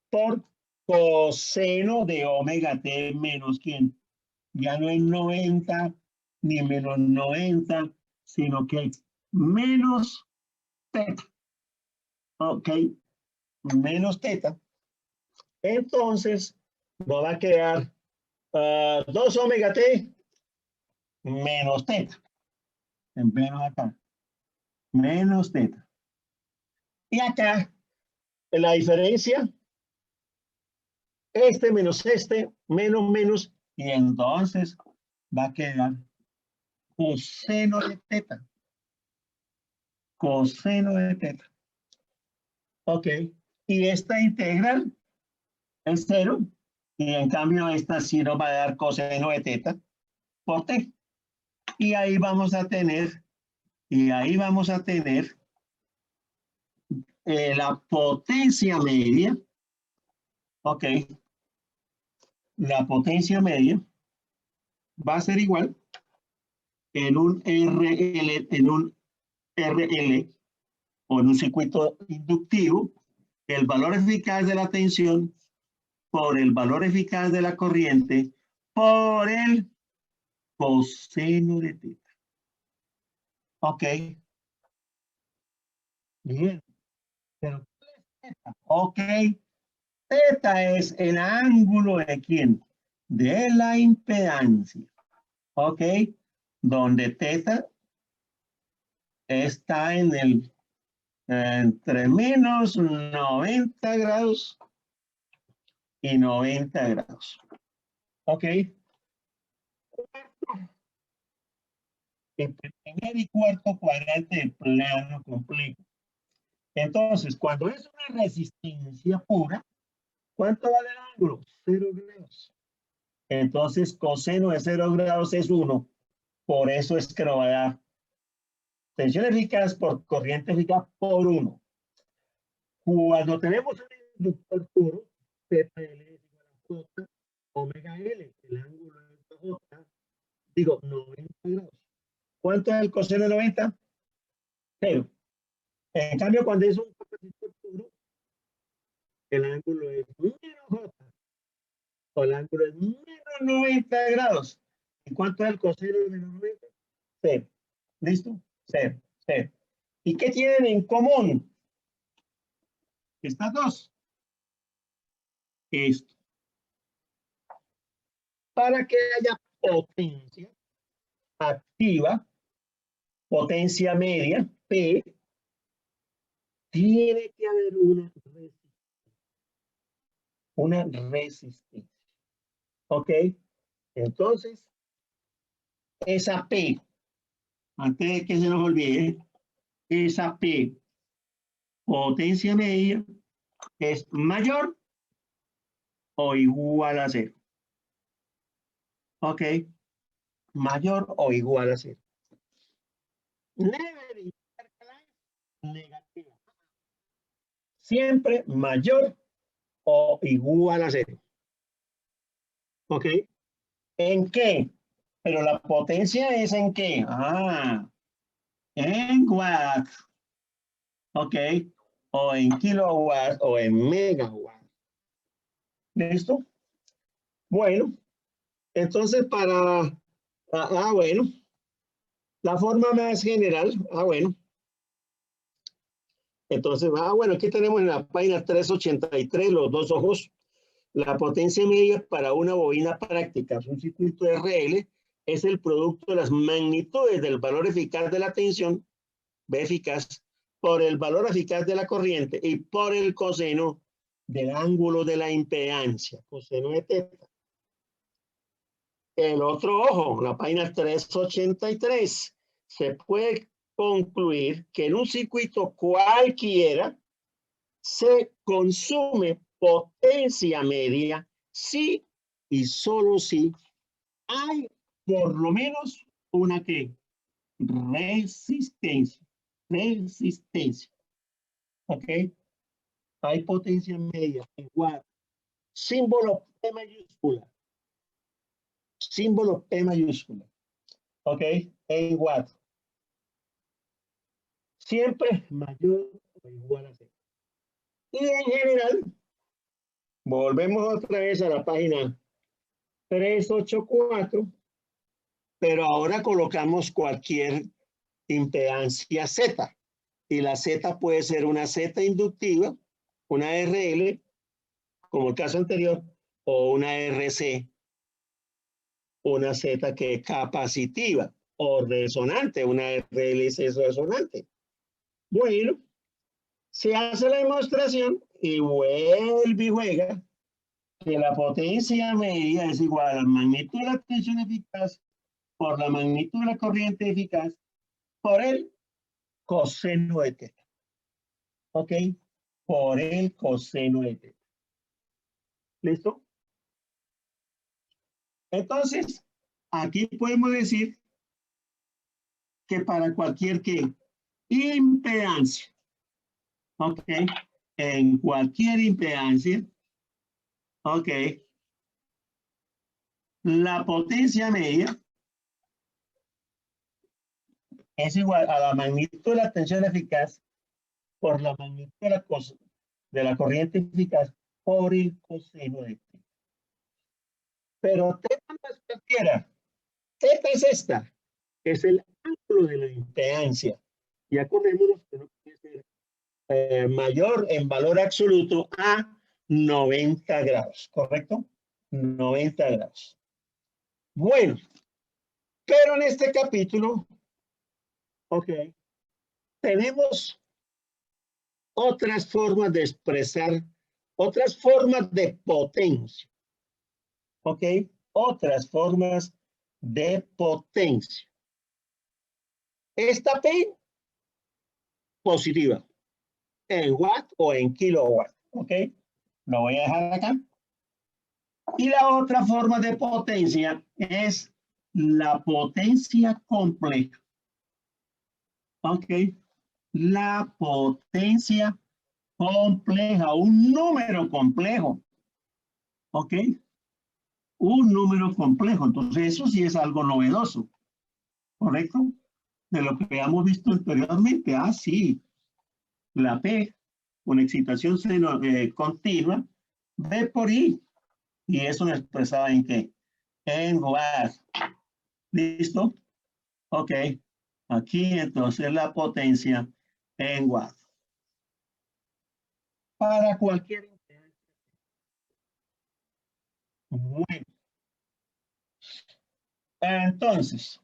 por coseno de omega T menos ¿quién? Ya no es 90 ni menos 90, sino que menos teta. Ok, menos teta. Entonces nos va a quedar 2 omega T menos teta. En menos acá. Menos teta. Y acá, la diferencia, este menos este, menos menos, y entonces va a quedar coseno de teta. Coseno de teta. Ok. Y esta integral es 0. Y en cambio esta sí nos va a dar coseno de teta por t. Y ahí vamos a tener, la potencia media. Ok. La potencia media va a ser igual en un RL o en un circuito inductivo, el valor eficaz de la tensión por el valor eficaz de la corriente por el coseno de teta. Ok. Bien. Pero, ok. Teta es el ángulo de quién? De la impedancia. Ok. Donde teta está en el entre menos 90 grados y 90 grados. Ok. El primer y cuarto cuadrante del plano completo. Entonces, cuando es una resistencia pura, ¿cuánto vale el ángulo? 0 grados. Entonces, coseno de 0 grados es 1. Por eso es que nos va a dar tensión eficaz por corriente eficaz por 1. Cuando tenemos un inductor puro, θL es igual a J omega L, el ángulo de J, digo, 90 grados. ¿Cuánto es el coseno de 90? 0. En cambio, cuando es un capacitor puro, el ángulo es menos J, o el ángulo es menos 90 grados. ¿Y cuánto es el coseno de menos 90? 0. ¿Listo? 0, 0. ¿Y qué tienen en común? Estas dos. Esto. Para que haya potencia activa, potencia media, P, tiene que haber una resistencia. ¿Ok? Entonces, esa P, antes de que se nos olvide, esa P, potencia media, es mayor o igual a 0. ¿Ok? Mayor o igual a 0. Never negativa. Siempre mayor o igual a 0. ¿Ok? ¿En qué? Pero la potencia es en qué? En watts. ¿Ok? O en kilowatts o en megawatts. ¿Listo? Bueno, entonces bueno, la forma más general, bueno. Entonces, bueno, aquí tenemos en la página 383 los dos ojos. La potencia media para una bobina práctica, un circuito RL, es el producto de las magnitudes del valor eficaz de la tensión, B eficaz, por el valor eficaz de la corriente y por el coseno del ángulo de la impedancia, coseno de teta. El otro ojo, la página 383, se puede concluir que en un circuito cualquiera se consume potencia media si y solo si hay por lo menos una que resistencia. ¿Ok? Hay potencia media igual. Símbolo P mayúscula. Símbolo P mayúscula. ¿Ok? En watt. Siempre mayor o igual a 0. Y en general, volvemos otra vez a la página 384, pero ahora colocamos cualquier impedancia Z. Y la Z puede ser una Z inductiva, una RL, como el caso anterior, o una RC, una Z que es capacitiva, o resonante, una RLC resonante. Bueno, se hace la demostración y vuelve y juega que la potencia media es igual a la magnitud de la tensión eficaz por la magnitud de la corriente eficaz por el coseno de teta. ¿Ok? Por el coseno de teta. ¿Listo? Entonces, aquí podemos decir que para cualquier impedancia, ¿ok? En cualquier impedancia, ¿ok? La potencia media es igual a la magnitud de la tensión eficaz por la magnitud de la corriente eficaz por el coseno de teta. Pero teta no es cualquiera. Teta es esta. Es el ángulo de la impedancia. Y acordémonos que no puede ser mayor en valor absoluto a 90 grados. ¿Correcto? 90 grados. Bueno, pero en este capítulo, ok, tenemos otras formas de expresar, otras formas de potencia. ¿Ok? Otras formas de potencia. Esta P positiva en watt o en kilowatt. ¿Ok? Lo voy a dejar acá. Y la otra forma de potencia es la potencia compleja. ¿Ok? La potencia compleja, un número complejo. ¿Ok? Un número complejo. Entonces, eso sí es algo novedoso. ¿Correcto? De lo que habíamos visto anteriormente. Ah, sí. La P con excitación continua, B por I. Y eso me expresaba en qué? En watt. ¿Listo? Ok. Aquí entonces la potencia en watt. Para cualquier. Bueno. Entonces,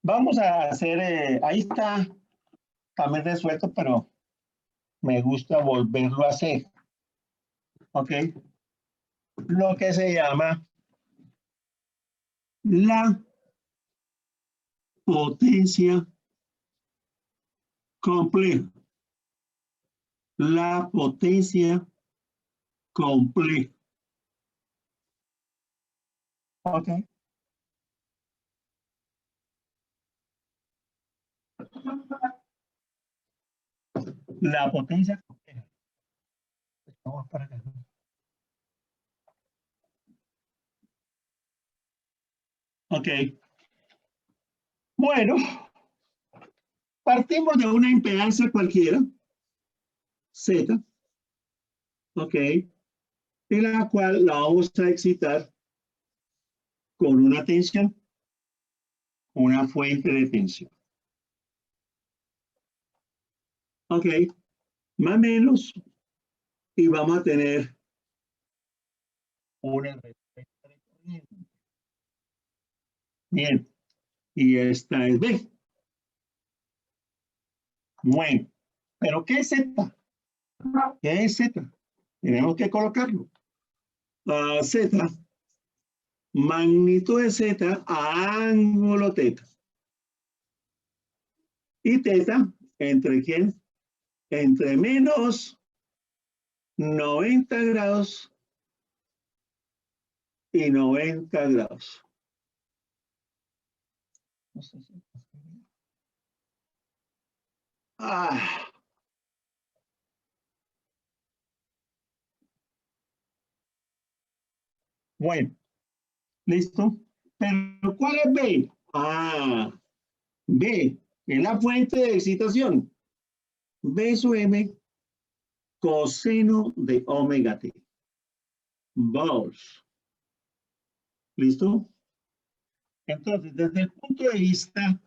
vamos a hacer, ahí está también resuelto, pero me gusta volverlo a hacer. ¿Ok? Lo que se llama la potencia compleja. La potencia compleja. ¿Ok? La potencia compleja. Vamos para acá. Ok. Bueno, partimos de una impedancia cualquiera, Z, ok, en la cual la vamos a excitar con una tensión, una fuente de tensión. Ok, más o menos y vamos a tener una respuesta recurrente. Bien, y esta es B. Bueno, pero ¿qué es Z? ¿Qué es Z? Tenemos que colocarlo. Z, magnitud de Z a ángulo teta. Y teta, ¿entre quién? Entre menos 90 grados y 90 grados. No sé si... Bueno, listo. Pero ¿cuál es B? B es la fuente de excitación. B sub M coseno de omega t. Volts. ¿Listo? Entonces, desde el punto de vista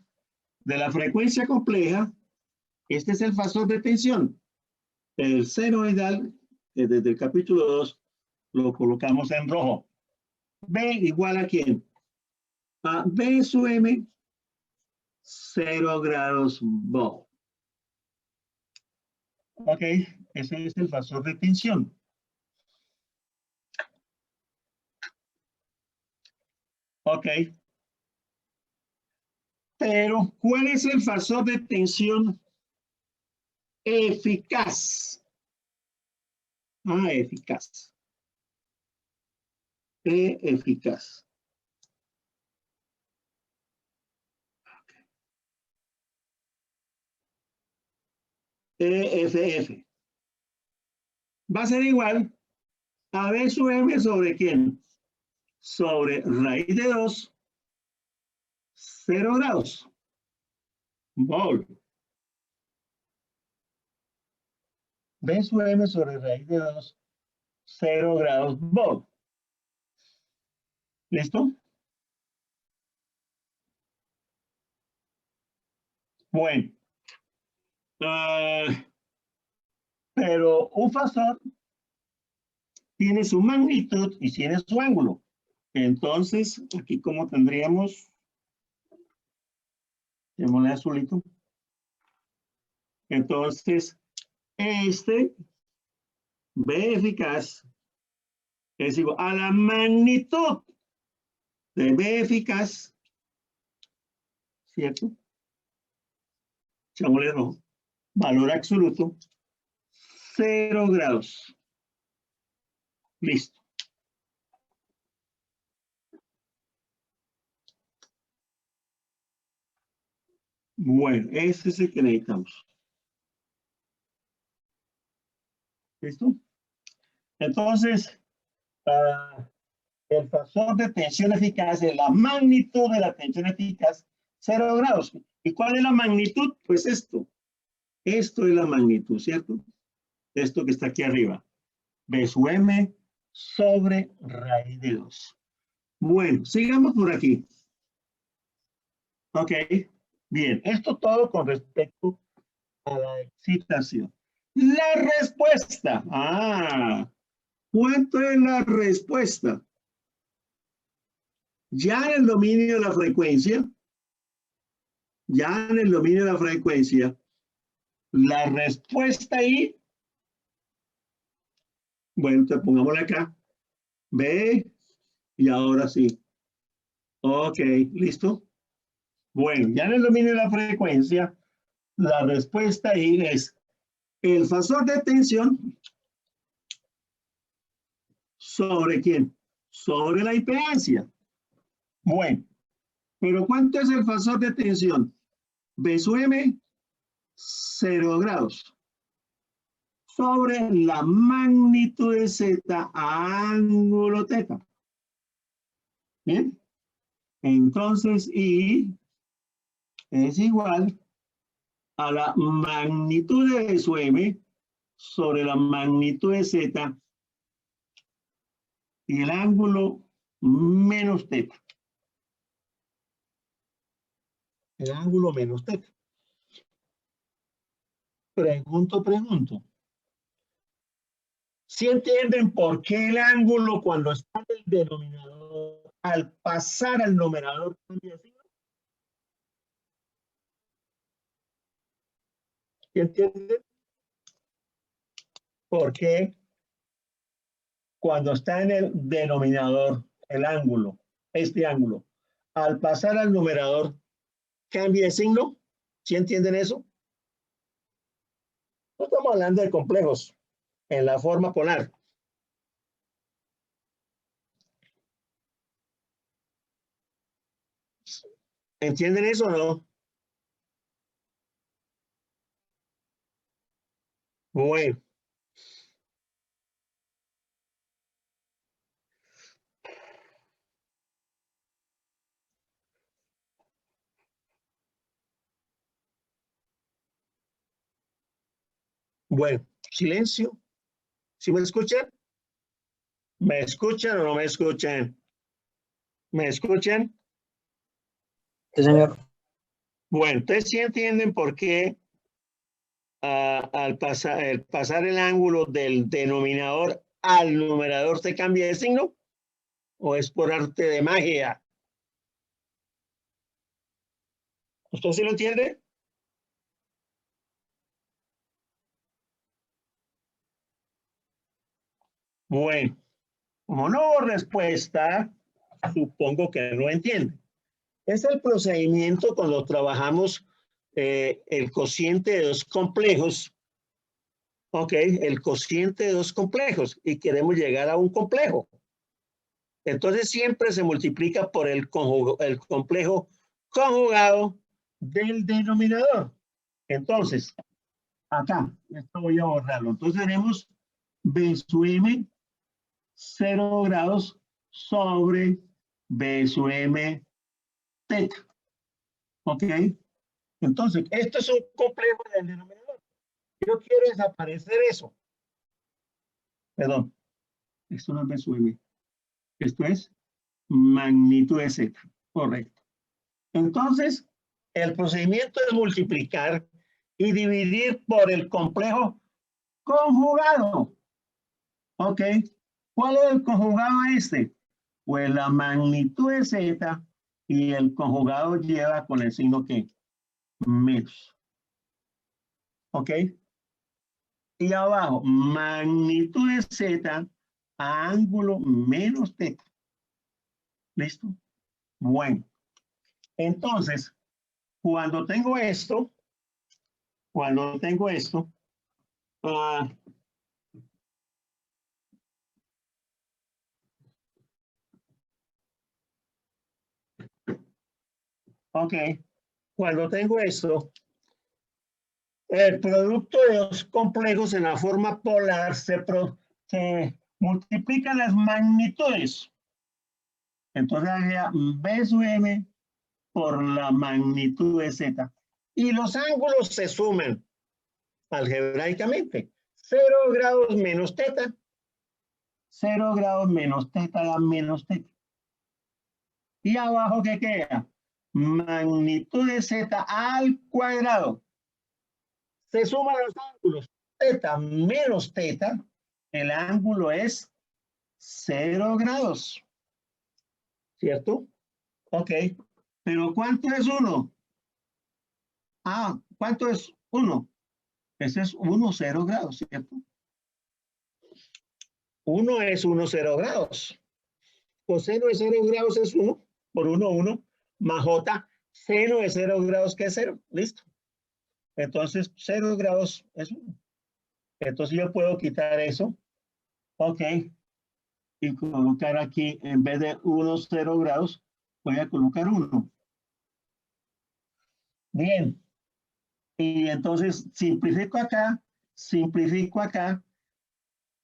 de la frecuencia compleja, este es el fasor de tensión. El senoidal, desde el capítulo 2, lo colocamos en rojo. B igual a quién? A B sub M, 0 grados volt. Ok, ese es el fasor de tensión. Ok. Pero, ¿cuál es el fasor de tensión eficaz? Eficaz. Eficaz. EFF. Va a ser igual a B sub M sobre quién? Sobre raíz de 2, 0 grados. Volt. B sub M sobre raíz de 2, 0 grados volt. ¿Listo? Bueno. Pero un fasor tiene su magnitud y tiene su ángulo. Entonces, aquí como tendríamos, démosle azulito. Entonces, este B eficaz es igual a la magnitud de B eficaz, ¿cierto? Echámosle rojo. Valor absoluto, 0 grados. Listo. Bueno, ese es el que necesitamos. ¿Listo? Entonces, el fasor de tensión eficaz es la magnitud de la tensión eficaz, 0 grados. ¿Y cuál es la magnitud? Pues esto. Esto es la magnitud, ¿cierto? Esto que está aquí arriba. B sub M sobre raíz de 2. Bueno, sigamos por aquí. Ok, bien. Esto todo con respecto a la excitación. La respuesta. ¿Cuánto es la respuesta? Ya en el dominio de la frecuencia, la respuesta ahí, bueno, te pongámosla acá, B, y ahora sí. Ok, ¿listo? Bueno, ya en el dominio de la frecuencia, la respuesta ahí es el fasor de tensión sobre quién? Sobre la impedancia. Bueno, pero ¿cuánto es el fasor de tensión? B sub M, 0 grados. Sobre la magnitud de Z a ángulo teta. Bien. Entonces, I es igual a la magnitud de B sub M sobre la magnitud de Z y el ángulo menos teta. El ángulo menos teta. Pregunto. ¿Sí entienden por qué el ángulo cuando está en el denominador, al pasar al numerador, cambia de signo? ¿Sí entienden por qué cuando está en el denominador, el ángulo, este ángulo, al pasar al numerador, cambia de signo? ¿Sí entienden eso? No estamos hablando de complejos en la forma polar. ¿Entienden eso o no? Bueno, bueno, silencio. ¿Sí me escuchan? ¿Me escuchan o no me escuchan? ¿Me escuchan? Sí, señor. Bueno, entonces sí entienden por qué al pasar el ángulo del denominador al numerador se cambia de signo, o es por arte de magia. ¿Usted sí lo entiende? Bueno, como no hubo respuesta, supongo que no entiende. Es el procedimiento cuando trabajamos el cociente de dos complejos. Ok, el cociente de dos complejos y queremos llegar a un complejo. Entonces siempre se multiplica por el complejo conjugado del denominador. Entonces, acá, esto voy a borrarlo. Entonces tenemos B sub M 0 grados sobre B sub M teta. ¿Ok? Entonces, esto es un complejo del denominador. Yo quiero desaparecer eso. Perdón, esto no es B sub M. Esto es magnitud de Z. Correcto. Entonces, el procedimiento es multiplicar y dividir por el complejo conjugado. ¿Ok? ¿Cuál es el conjugado este? Pues la magnitud de Z y el conjugado lleva con el signo que menos. ¿Ok? Y abajo, magnitud de Z a ángulo menos teta. ¿Listo? Bueno, entonces, cuando tengo esto, uh, ok, cuando tengo esto, el producto de dos complejos en la forma polar se multiplican las magnitudes. Entonces, B sub M por la magnitud de Z. Y los ángulos se suman algebraicamente. 0 grados menos teta. 0 grados menos teta da menos teta. Y abajo, ¿qué queda? Magnitud de Z al cuadrado. Se suman los ángulos. Teta menos teta. El ángulo es 0 grados. ¿Cierto? Ok. Pero ¿cuánto es 1? Ah, ¿cuánto es 1? Ese es 1, 0 grados, ¿cierto? 1 es 1, 0 grados. Coseno de 0 grados es 1 por 1, 1, más J, seno de 0 grados que es 0. Listo. Entonces, 0 grados es 1. Entonces yo puedo quitar eso. Ok. Y colocar aquí, en vez de 1, 0 grados, voy a colocar 1. Bien. Y entonces simplifico acá,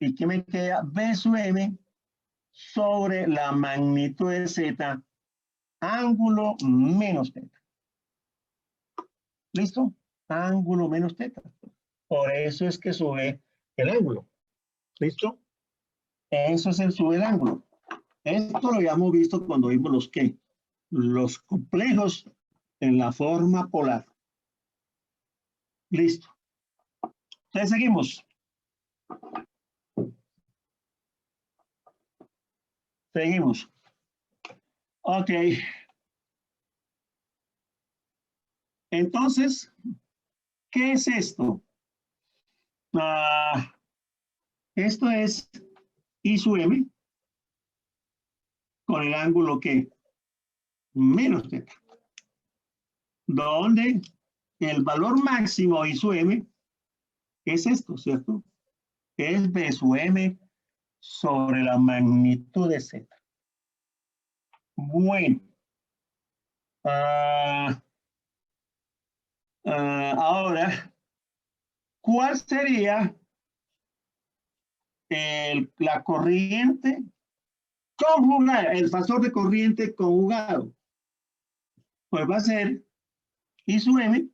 y ¿qué me queda? B sub M sobre la magnitud de Z, ángulo menos teta. ¿Listo? Ángulo menos teta. Por eso es que sube el ángulo. ¿Listo? Eso es el sube el ángulo. Esto lo habíamos visto cuando vimos los complejos en la forma polar. Listo. Entonces seguimos. Seguimos. Ok. Entonces, ¿qué es esto? Esto es I sub m con el ángulo que menos θ, donde el valor máximo I sub m es esto, ¿cierto? Es B sub m sobre la magnitud de Z. Bueno. Ahora, ¿cuál sería la corriente conjugada, el fasor de corriente conjugado? Pues va a ser I sub m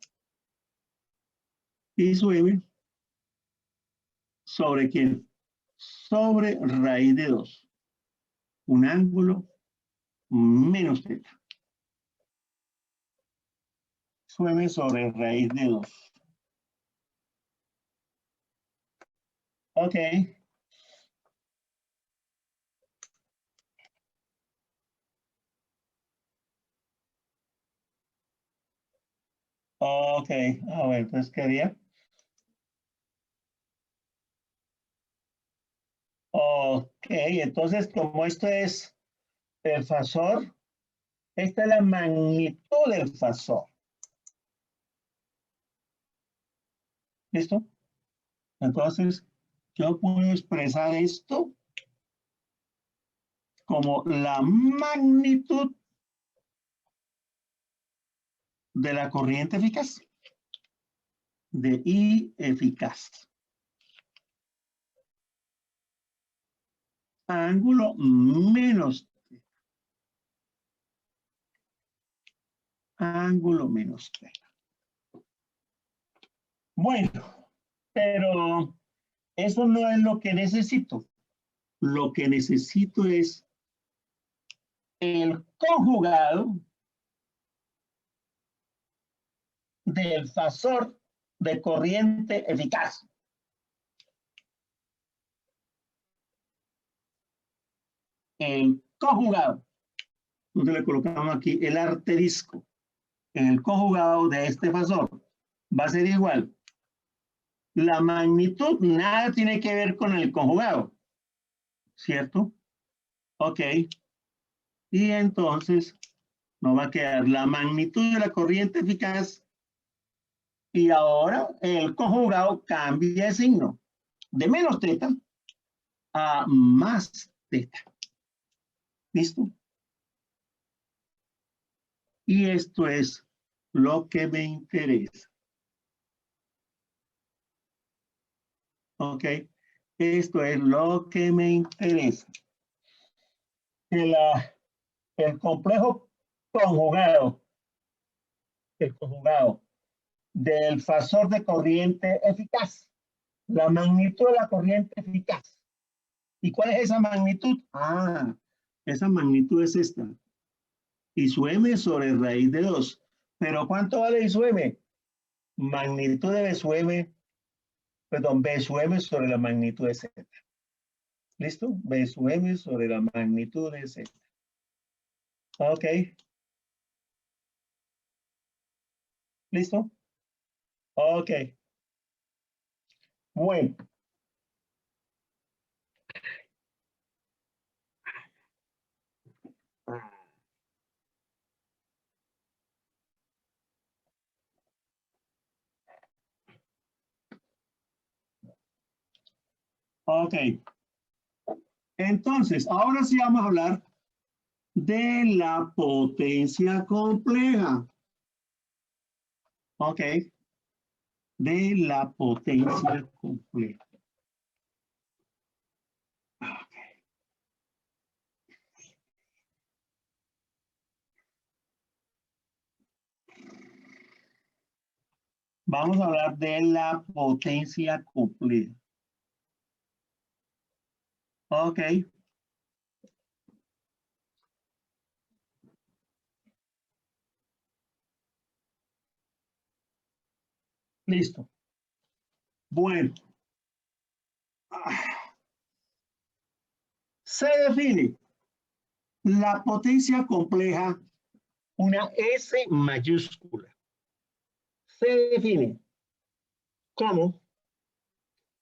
sobre quién? Sobre raíz de 2. Un ángulo menos θ. Sub m sobre raíz de 2. Ok. Ok. A ver, entonces, ¿qué haría? Ok. Entonces, como esto es el fasor, esta es la magnitud del fasor. ¿Listo? Entonces, yo puedo expresar esto como la magnitud de la corriente eficaz, de I eficaz. Ángulo menos θ. Ángulo menos θ. Bueno, pero eso no es lo que necesito. Lo que necesito es el conjugado del fasor de corriente eficaz. El conjugado. Entonces le colocamos aquí el asterisco. El conjugado de este fasor va a ser igual. La magnitud nada tiene que ver con el conjugado, ¿cierto? Ok. Y entonces nos va a quedar la magnitud de la corriente eficaz y ahora el conjugado cambia de signo de menos θ a más θ. ¿Listo? Y esto es lo que me interesa. ¿Ok? Esto es lo que me interesa. El complejo conjugado, el conjugado del fasor de corriente eficaz, la magnitud de la corriente eficaz. ¿Y cuál es esa magnitud? Esa magnitud es esta. I sub m sobre raíz de 2. ¿Pero cuánto vale I sub m? Magnitud de B sub m, perdón, B sub m sobre la magnitud de Z. ¿Listo? B sub m sobre la magnitud de Z. Ok. ¿Listo? Ok. Bueno. Ok. Entonces, ahora sí vamos a hablar de la potencia compleja. Ok. De la potencia compleja. Okay. Vamos a hablar de la potencia compleja. Ok. Listo. Bueno. Se define La potencia compleja, una S mayúscula, se define como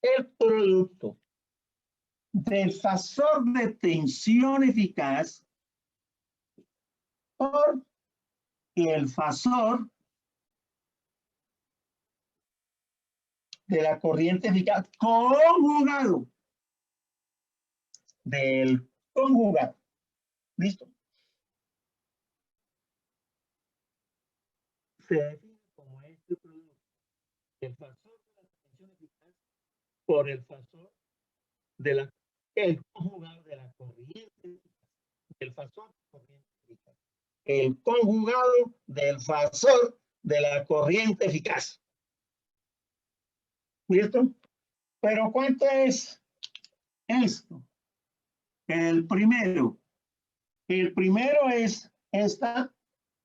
el producto del fasor de tensión eficaz por el fasor de la corriente eficaz conjugado del conjugado. ¿Listo? Se define como este producto el fasor de la tensión eficaz por el fasor de el conjugado de la corriente, del fasor de la corriente eficaz. El conjugado del fasor de la corriente eficaz. ¿Listo? Pero ¿cuánto es esto? El primero es esta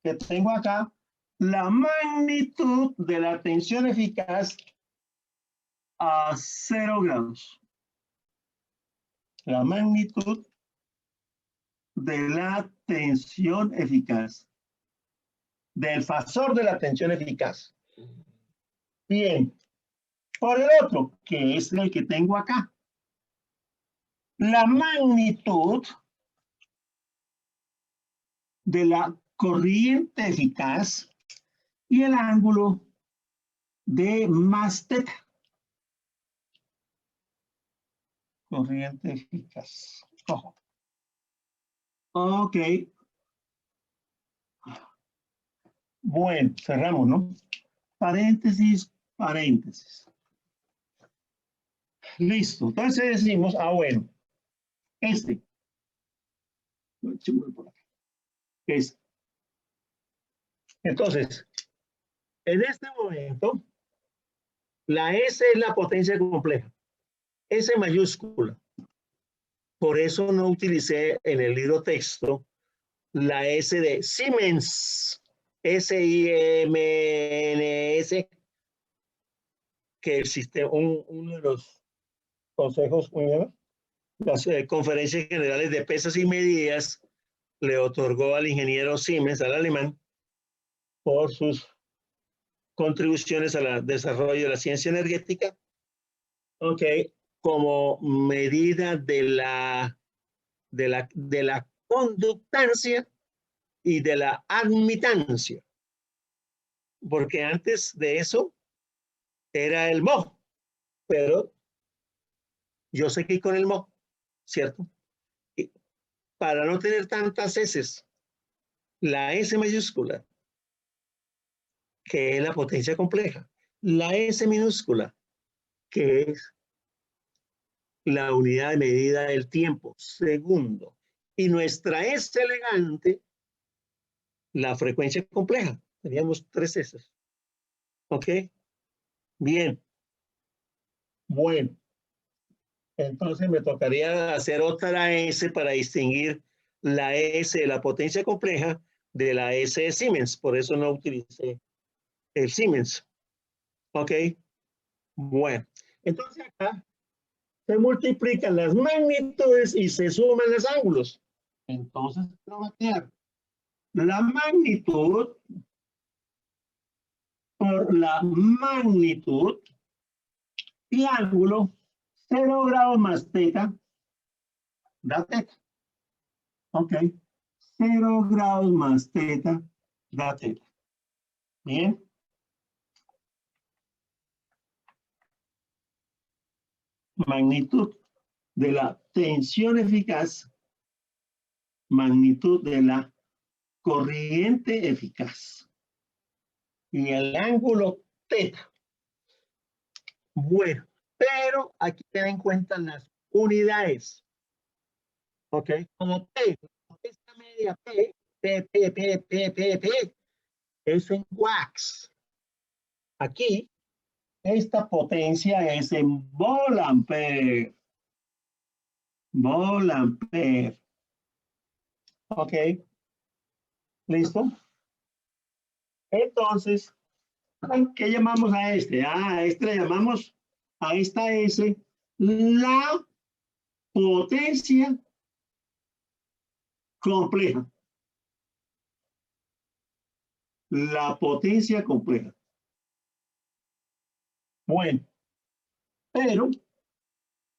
que tengo acá, la magnitud de la tensión eficaz a 0 grados. La magnitud de la tensión eficaz, del fasor de la tensión eficaz. Bien, por el otro, que es el que tengo acá, la magnitud de la corriente eficaz y el ángulo de más teta. Corriente eficaz. Ojo. Ok. Bueno, cerramos, ¿no? Paréntesis, paréntesis. Listo. Entonces decimos, bueno, este. Entonces, en este momento, la S es la potencia compleja. S mayúscula. Por eso no utilicé en el libro texto la S de Siemens, S-I-M-N-S, que el sistema, uno de los consejos, las conferencias generales de pesas y medidas le otorgó al ingeniero Siemens, al alemán, por sus contribuciones al desarrollo de la ciencia energética, como medida de la conductancia y de la admitancia, porque antes de eso era el mho, pero yo seguí con el mho, ¿cierto? Y para no tener tantas S, la S mayúscula, que es la potencia compleja, la S minúscula, que es la unidad de medida del tiempo, segundo, y nuestra S elegante, la frecuencia compleja. Teníamos 3 S. ¿Ok? Bien. Bueno. Entonces me tocaría hacer otra S para distinguir la S de la potencia compleja de la S de Siemens. Por eso no utilicé el Siemens. ¿Ok? Bueno. Entonces acá se multiplican las magnitudes y se suman los ángulos. Entonces, ¿qué va a quedar? La magnitud por la magnitud y ángulo 0 grados más teta da teta. Ok. 0 grados más teta da teta. Bien. Magnitud de la tensión eficaz, magnitud de la corriente eficaz y el ángulo teta. Bueno, pero aquí ten en cuenta las unidades. ¿Ok? Como P, esta media P, P, es en watts. Aquí, esta potencia es en volampere. Volampere. ¿Ok? ¿Listo? Entonces, ¿qué llamamos a este? A este le llamamos a esta S la potencia compleja. La potencia compleja. Bueno, pero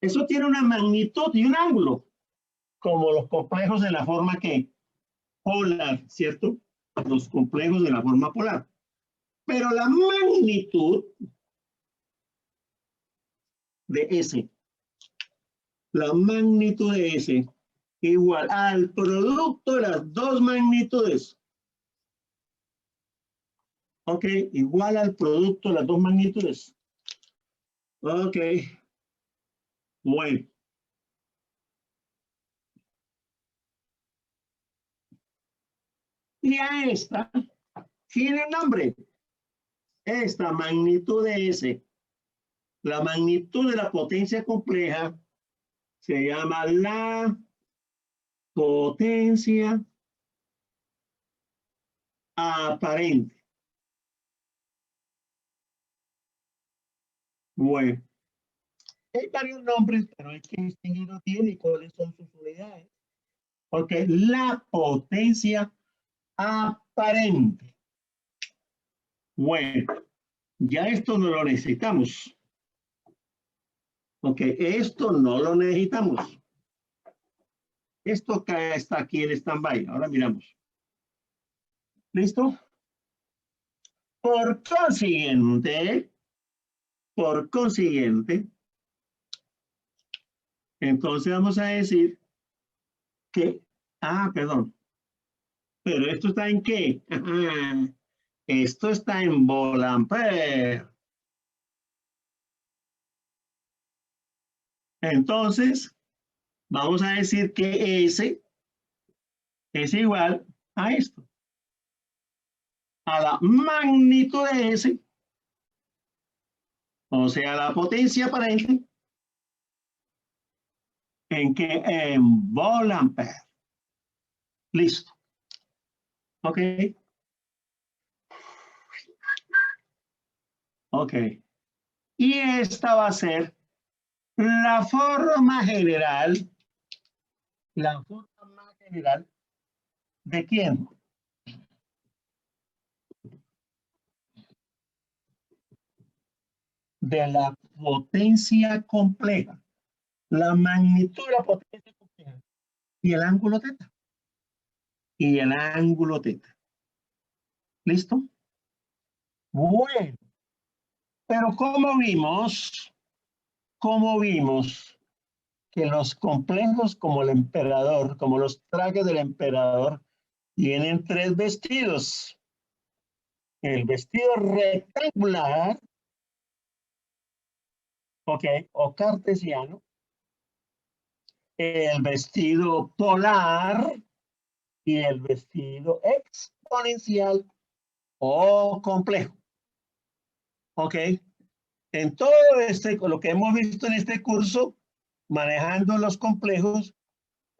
eso tiene una magnitud y un ángulo, como los complejos de la forma que polar, ¿cierto? Los complejos de la forma polar. Pero la magnitud de S, la magnitud de S igual al producto de las dos magnitudes. Ok, igual al producto de las dos magnitudes. Ok, bueno. Y a esta tiene un nombre. Esta magnitud de S, la magnitud de la potencia compleja, se llama la potencia aparente. Bueno, hay varios nombres, pero hay que distinguirlos bien y cuáles son sus unidades. Porque la potencia aparente. Bueno, ya esto no lo necesitamos. Ok, esto no lo necesitamos. Esto está aquí en stand-by. Ahora miramos. ¿Listo? Por consiguiente, entonces vamos a decir que, perdón, pero esto está en qué? Esto está en Volampere. Entonces, vamos a decir que S es igual a esto, a la magnitud de S, o sea, la potencia aparente, ¿en qué? En Volampere. Listo. Ok. Ok. Y esta va a ser la forma general. La forma general ¿de quién? De la potencia compleja. La magnitud de la potencia compleja. Y el ángulo teta. Y el ángulo teta. ¿Listo? Bueno. Pero cómo vimos que los complejos como el emperador, como los trajes del emperador, tienen tres vestidos. El vestido rectangular, ok, o cartesiano, el vestido polar y el vestido exponencial o complejo. Ok, en todo lo que hemos visto en este curso, manejando los complejos,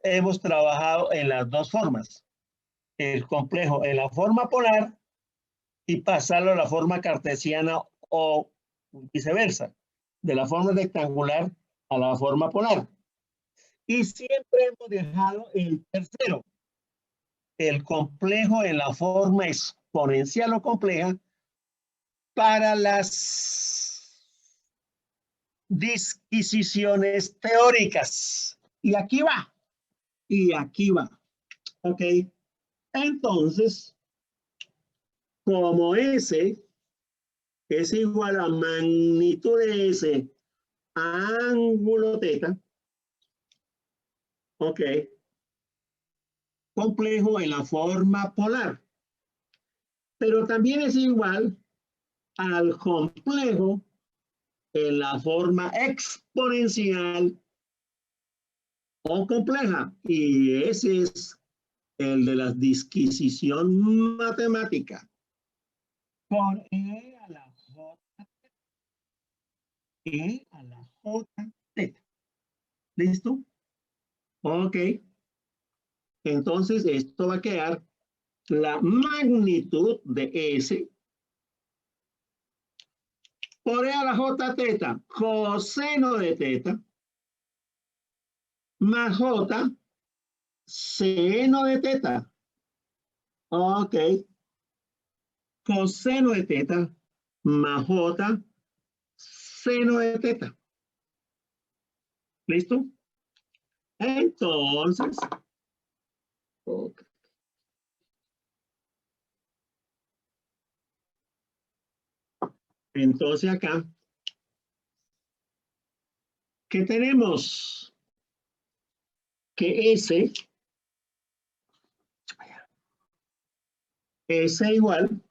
hemos trabajado en las dos formas. El complejo en la forma polar y pasarlo a la forma cartesiana o viceversa, de la forma rectangular a la forma polar. Y siempre hemos dejado el tercero, el complejo en la forma exponencial o compleja para las disquisiciones teóricas. Y aquí va. Y aquí va. Ok. Entonces, como S es igual a magnitud de S a ángulo teta, ok, complejo en la forma polar, pero también es igual al complejo en la forma exponencial o compleja, y ese es el de la disquisición matemática. Por E a la J, E a la J teta. ¿Listo? Ok. Entonces, esto va a quedar la magnitud de S por E a la J teta, coseno de teta, más J seno de teta. Ok. Coseno de teta más J, seno de teta. ¿Listo? Entonces, okay. Entonces acá, ¿qué tenemos? Que S igual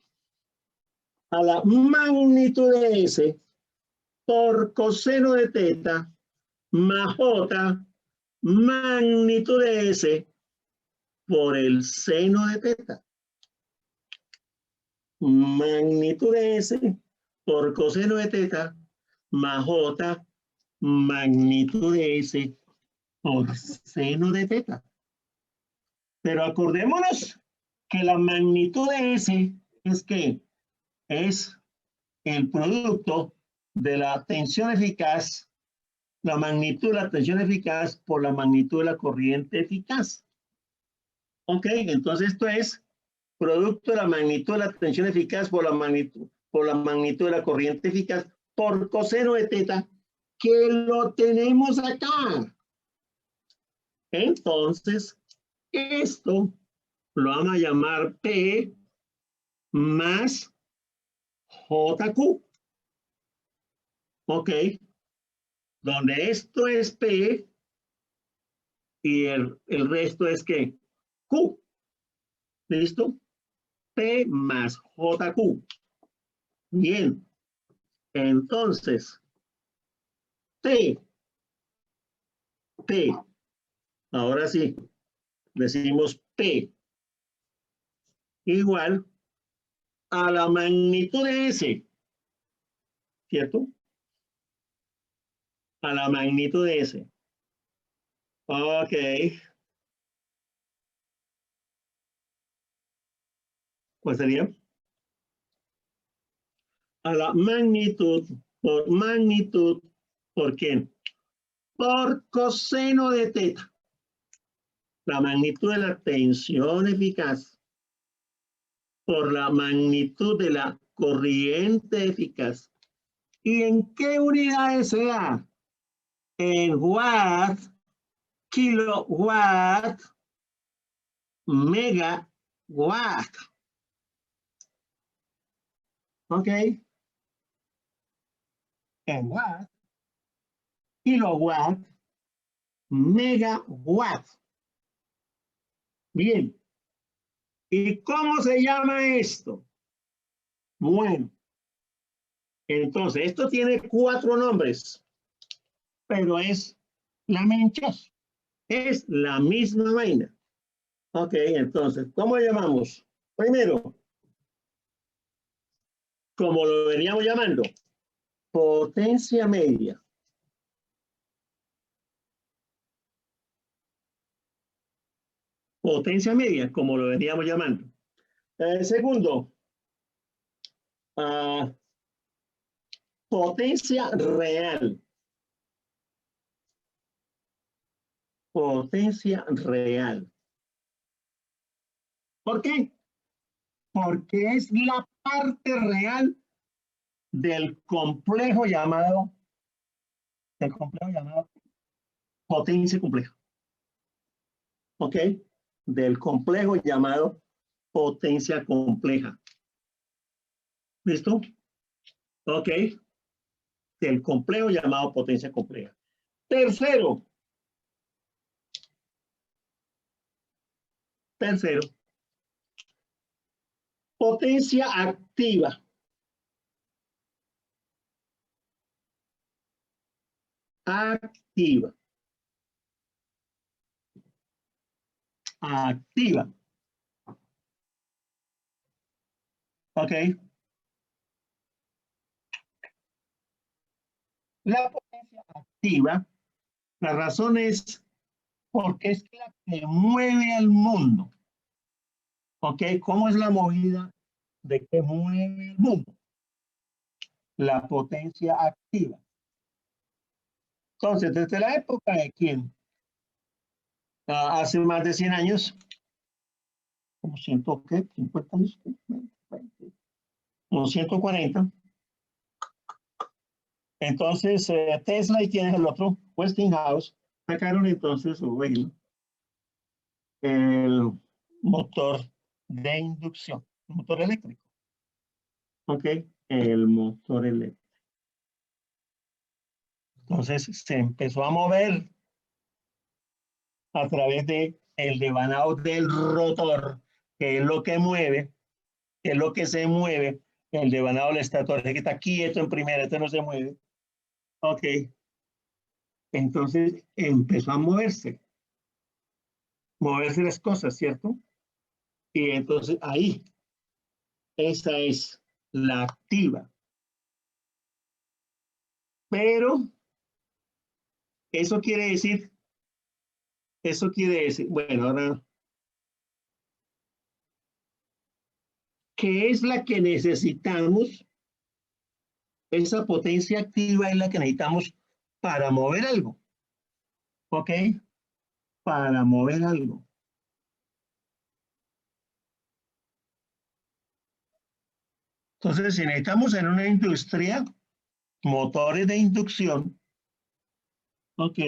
a la magnitud de S por coseno de teta más J magnitud de S por el seno de teta. Magnitud de S por coseno de teta más J magnitud de S por seno de teta. Pero acordémonos que la magnitud de S es que es el producto de la tensión eficaz, la magnitud de la tensión eficaz por la magnitud de la corriente eficaz. Ok, entonces esto es producto de la magnitud de la tensión eficaz por la magnitud de la corriente eficaz por coseno de teta, que lo tenemos acá. Entonces, esto lo vamos a llamar P más JQ. Ok, donde esto es P y el resto es que Q. ¿Listo? P más JQ. Bien, entonces, P, ahora sí, decimos P igual a la magnitud de S, ¿cierto? A la magnitud de S. Ok. ¿Cuál sería? A la magnitud, ¿por quién? Por coseno de teta. La magnitud de la tensión eficaz por la magnitud de la corriente eficaz. ¿Y en qué unidades se da? En watt, kilowatt, megawatt. ¿Ok? En watt, kilowatt, megawatt. Bien. ¿Y cómo se llama esto? Bueno, entonces, esto tiene 4 nombres, pero es lamentoso. Es la misma vaina. Ok, entonces, ¿cómo llamamos? Primero, como lo veníamos llamando, potencia media. Potencia media, como lo veníamos llamando. Segundo, potencia real. Potencia real. ¿Por qué? Porque es la parte real del complejo llamado potencia compleja. ¿Ok? Del complejo llamado potencia compleja. ¿Listo? ¿Ok? Del complejo llamado potencia compleja. Tercero, potencia activa. Activa. ¿Ok? La potencia activa, la razón es porque es la que mueve al mundo. ¿Ok? ¿Cómo es la movida de que mueve el mundo? La potencia activa. Entonces, desde la época de quién? hace más de 100 años, como 50 años, como 140. Entonces, Tesla y quién es el otro, Westinghouse, sacaron entonces el motor de inducción, el motor eléctrico. ¿Ok? El motor eléctrico. Entonces, se empezó a mover a través de el devanado del rotor, que es lo que mueve, que es lo que se mueve. El devanado del estator, que está quieto en primera, este no se mueve. Ok. Entonces empezó a moverse las cosas, ¿cierto? Y entonces ahí, esa es la activa. Pero eso quiere decir, bueno, ahora, ¿qué es la que necesitamos? Esa potencia activa es la que necesitamos para mover algo, ¿ok? Para mover algo. Entonces, si necesitamos en una industria motores de inducción, ¿ok?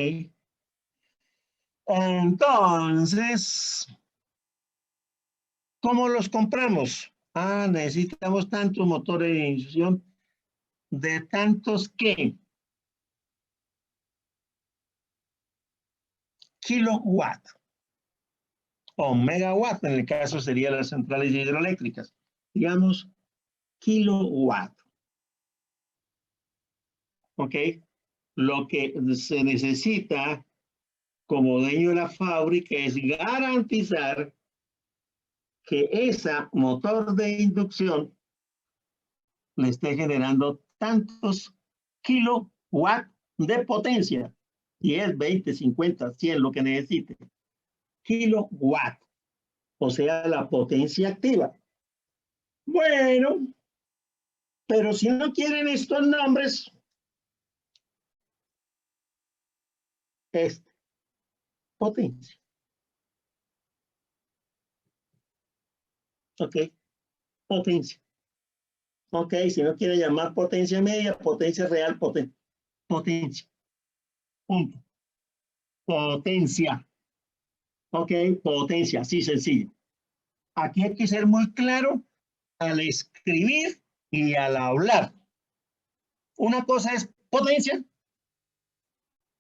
Entonces, ¿cómo los compramos? Ah, necesitamos tantos motores de inducción de tantos que kilowatt o megawatt, en el caso serían las centrales hidroeléctricas. Digamos, kilowatt. ¿Ok? Lo que se necesita como dueño de la fábrica es garantizar que ese motor de inducción le esté generando tantos kilowatt de potencia. 10, 20, 50, 100, lo que necesite. Kilowatt, o sea, la potencia activa. Bueno, pero si no quieren estos nombres, es potencia. ¿Ok? Potencia. ¿Ok? Si no quieren llamar potencia media, potencia real, potencia. Punto. Potencia. ¿Ok? Potencia, así sencillo. Aquí hay que ser muy claro al escribir y al hablar. Una cosa es potencia.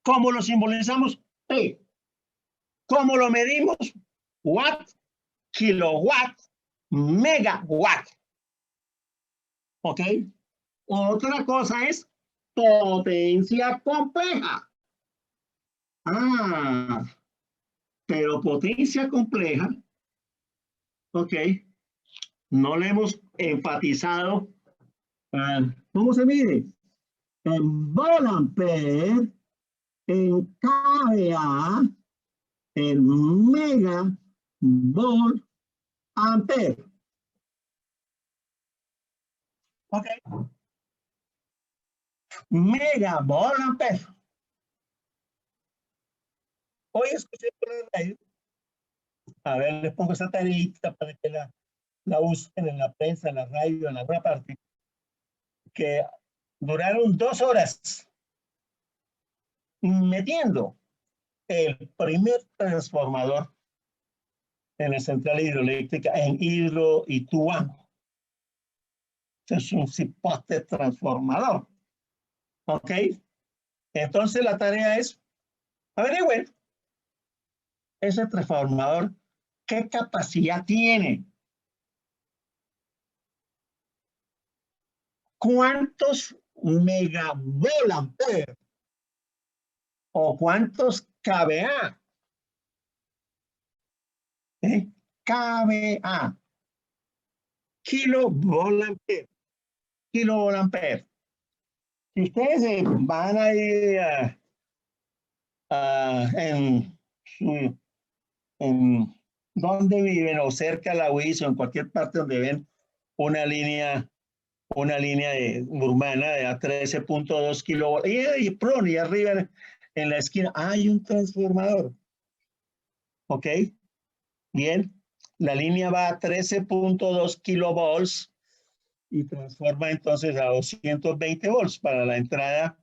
¿Cómo lo simbolizamos? P. ¿Cómo lo medimos? Watt, kilowatt, megawatt. ¿Ok? Otra cosa es potencia compleja. Ah, pero potencia compleja, ¿ok? No le hemos enfatizado. ¿Cómo se mide? En volampere, en kVA, en megavolt ampere. ¿Ok? Megavolt ampere. Hoy escuché por la radio. A ver, les pongo esa tareita para que la usen en la prensa, en la radio, en alguna parte. Que duraron 2 horas metiendo el primer transformador en la central hidroeléctrica en Hidroituango. Es un cipote transformador. ¿Ok? Entonces la tarea es averigüen ese transformador, qué capacidad tiene, cuántos megavolt o cuántos kVA. kVA, kilovolt ampere. Si ustedes van a ir en donde viven o cerca de la UIS o en cualquier parte donde ven una línea urbana de a 13.2 kilovolts y arriba en la esquina hay un transformador. ¿Ok? Bien. La línea va a 13.2 kilovolts y transforma entonces a 220 volts para la entrada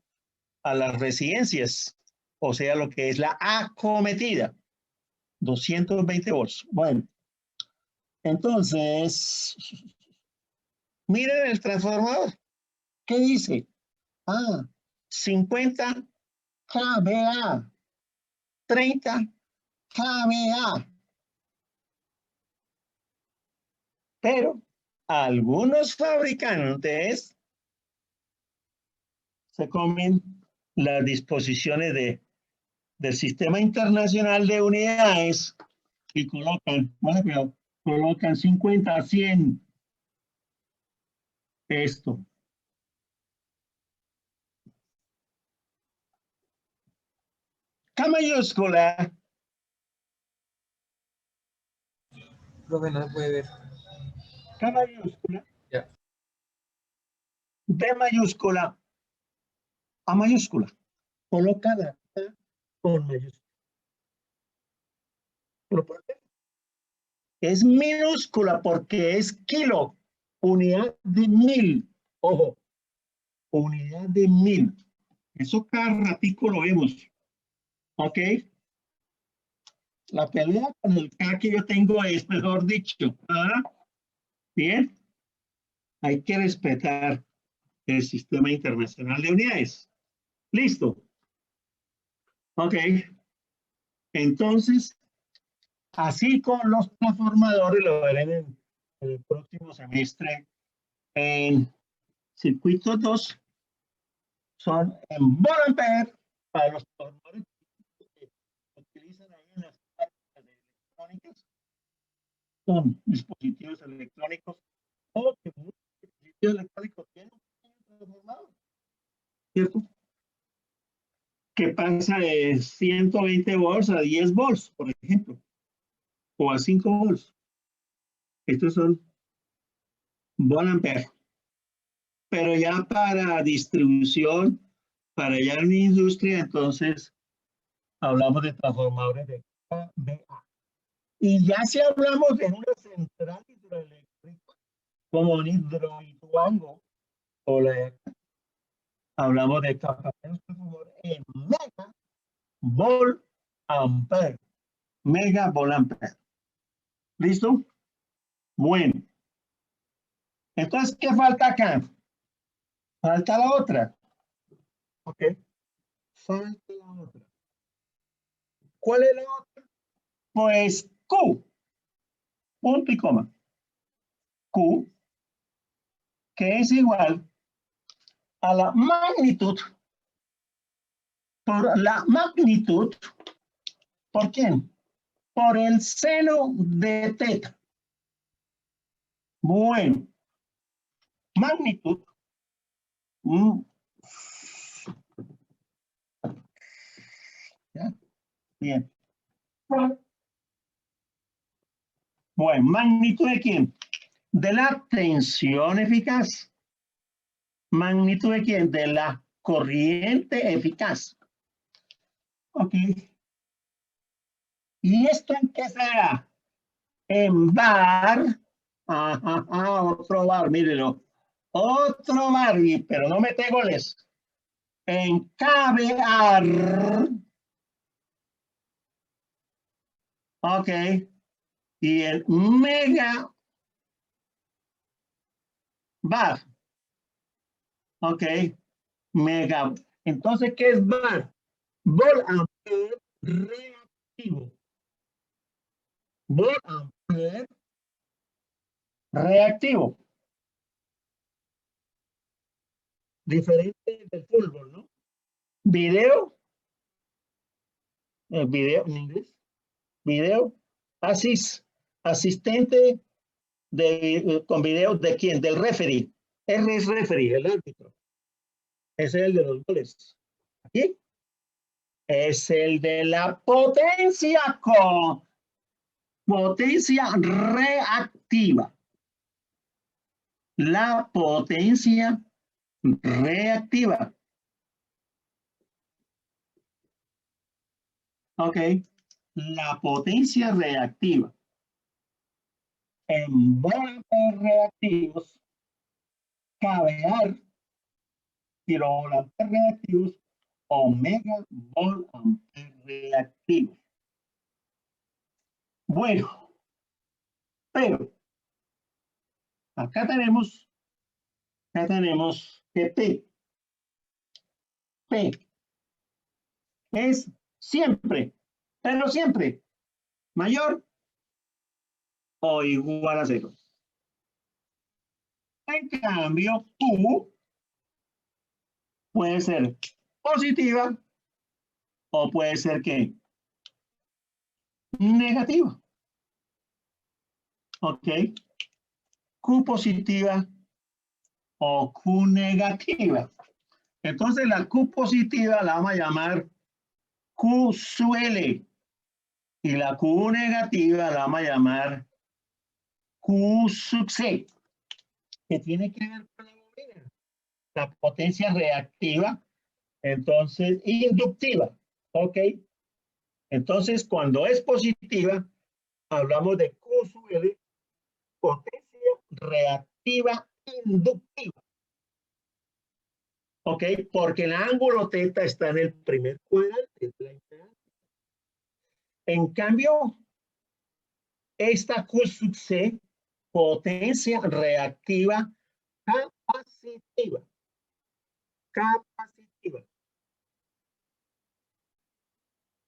a las residencias, o sea, lo que es la acometida, 220 volts. Bueno, entonces, miren el transformador. ¿Qué dice? 50 kVA, 30 kVA. Pero algunos fabricantes se comen las disposiciones del Sistema Internacional de Unidades y colocan, bueno, colocan 50, 100, esto. K mayúscula, Profe, no se puede ver. K mayúscula, Ya. B mayúscula, A mayúscula. Coloca la K con mayúscula. ¿Pero por qué? Es minúscula porque es kilo, unidad de 1000. Ojo, unidad de 1000. Eso cada ratico lo vemos. ¿Ok? La pelea con el K que yo tengo es, mejor dicho. Bien. Hay que respetar el Sistema Internacional de Unidades. Listo. Ok. Entonces, así con los transformadores, lo verán en el próximo semestre. En circuitos 2 son en volt-ampere para los transformadores que utilizan ahí en las prácticas electrónicas. Son dispositivos electrónicos o que muchos dispositivos electrónicos tienen un transformador, ¿cierto? Que pasa de 120 volts a 10 volts, por ejemplo, o a 5 volts. Estos son volt ampere. Pero ya para distribución, para ya en industria, entonces hablamos de transformadores de kVA. Y ya si hablamos de una central hidroeléctrica, como un hidroituango, o hablamos de capacidad en mega volt ampere. Mega volt ampere. ¿Listo? Bueno. Entonces, ¿qué falta acá? Falta la otra. Ok. Falta la otra. ¿Cuál es la otra? Pues Q. Punto y coma. Q, que es igual a la magnitud por la magnitud. ¿Por quién? Por el seno de teta. Bueno. Magnitud. ¿Ya? Bien. Bueno, ¿magnitud de quién? De la tensión eficaz. ¿Magnitud de quién? De la corriente eficaz. Ok. ¿Y esto en qué será? En bar. Otro bar, mírenlo. Otro bar, pero no mete goles. En kVAR. Ok. Y el mega bar. Ok. Mega. Entonces, ¿qué es bar? Volt ampere reactivo. Volt ampere reactivo. Diferente del fútbol, ¿no? Video. Video en inglés. Video. Asistente con video de quién? Del referee. R es referee, el árbitro. Ese es el de los goles. Aquí es el de la potencia con potencia reactiva. La potencia reactiva. Ok. la potencia reactiva en volantes reactivos, kVAR, kilovolantes reactivos, o megavoltampere reactivos. Bueno, pero acá tenemos que P es siempre, pero siempre mayor o igual a 0. En cambio, Q puede ser positiva o puede ser que negativa. ¿Ok? Q positiva o Q negativa. Entonces la Q positiva la vamos a llamar Q sub L y la Q negativa la vamos a llamar Q sub C, que tiene que ver con la bobina, la potencia reactiva, entonces inductiva. ¿Ok? Entonces cuando es positiva, hablamos de Q sub L, potencia reactiva inductiva. ¿Ok? Porque el ángulo θ está en el primer cuadrante de la impedancia. En cambio, esta Q sub C, potencia reactiva capacitiva. Capacitiva.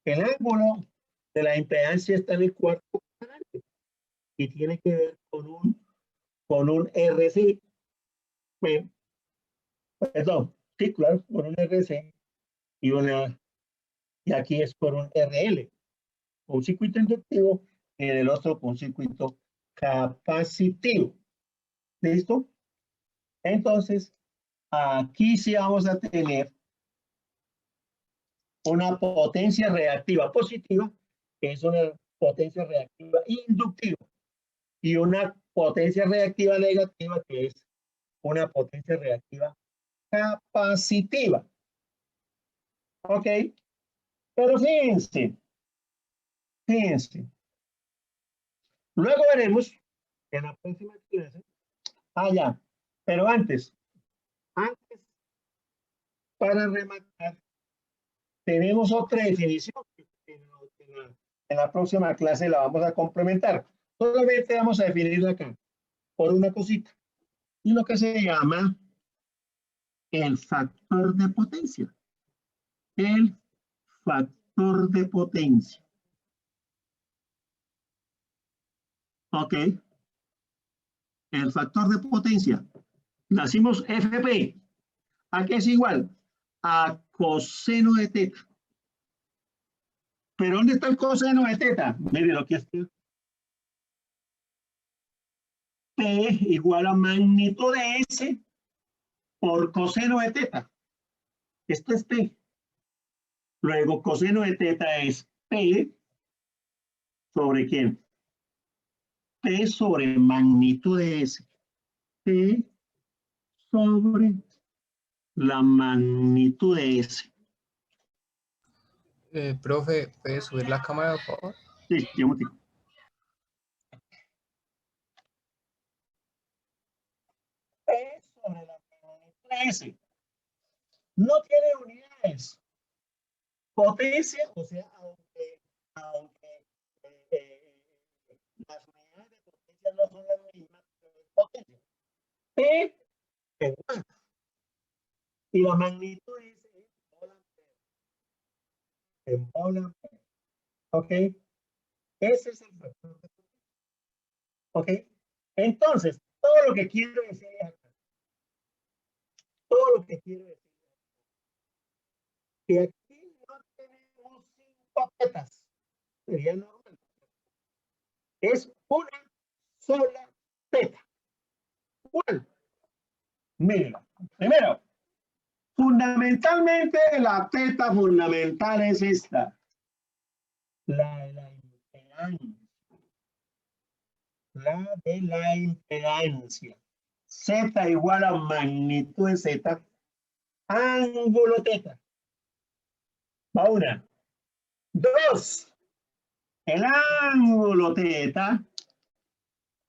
El ángulo de la impedancia está en el cuarto cuadrante y tiene que ver con un RC. Bueno, perdón, sí, claro, con un RC y aquí es por un RL, un circuito inductivo, y en el otro un circuito capacitivo. ¿Listo? Entonces, aquí sí vamos a tener una potencia reactiva positiva, que es una potencia reactiva inductiva, y una potencia reactiva negativa, que es una potencia reactiva capacitiva. ¿Ok? Pero fíjense, luego veremos en la próxima clase. Ya, pero antes, para rematar, tenemos otra definición que en la próxima clase la vamos a complementar. Solamente vamos a definirla acá por una cosita, y lo que se llama el factor de potencia. El factor de potencia. Ok. El factor de potencia. Nacimos FP. ¿A qué es igual? A coseno de teta. ¿Pero dónde está el coseno de teta? Mire lo que es P igual a magnitud de S por coseno de teta. Esto es P. Luego, coseno de teta es P sobre ¿quién? P sobre magnitud de S. P sobre la magnitud de S. Profe, ¿puede subir la cámara, por favor? Sí, yo me digo. P sobre la magnitud de S. No tiene unidades. Potencia, o sea, aunque las unidades de potencia no son las mismas, pero es potencia. P en watts. Y la magnitud es en volt-ampere. ¿Ok? Ese es el factor de potencia. ¿Ok? Entonces, todo lo que quiero decir acá, que aquí no tenemos 5 tetas, sería normal. Es una sola teta. ¿Cuál? Mira, primero, fundamentalmente la teta fundamental es esta, la de la impedancia. La de la impedancia. Z igual a magnitud de Z, ángulo teta. Va una. Dos, El ángulo teta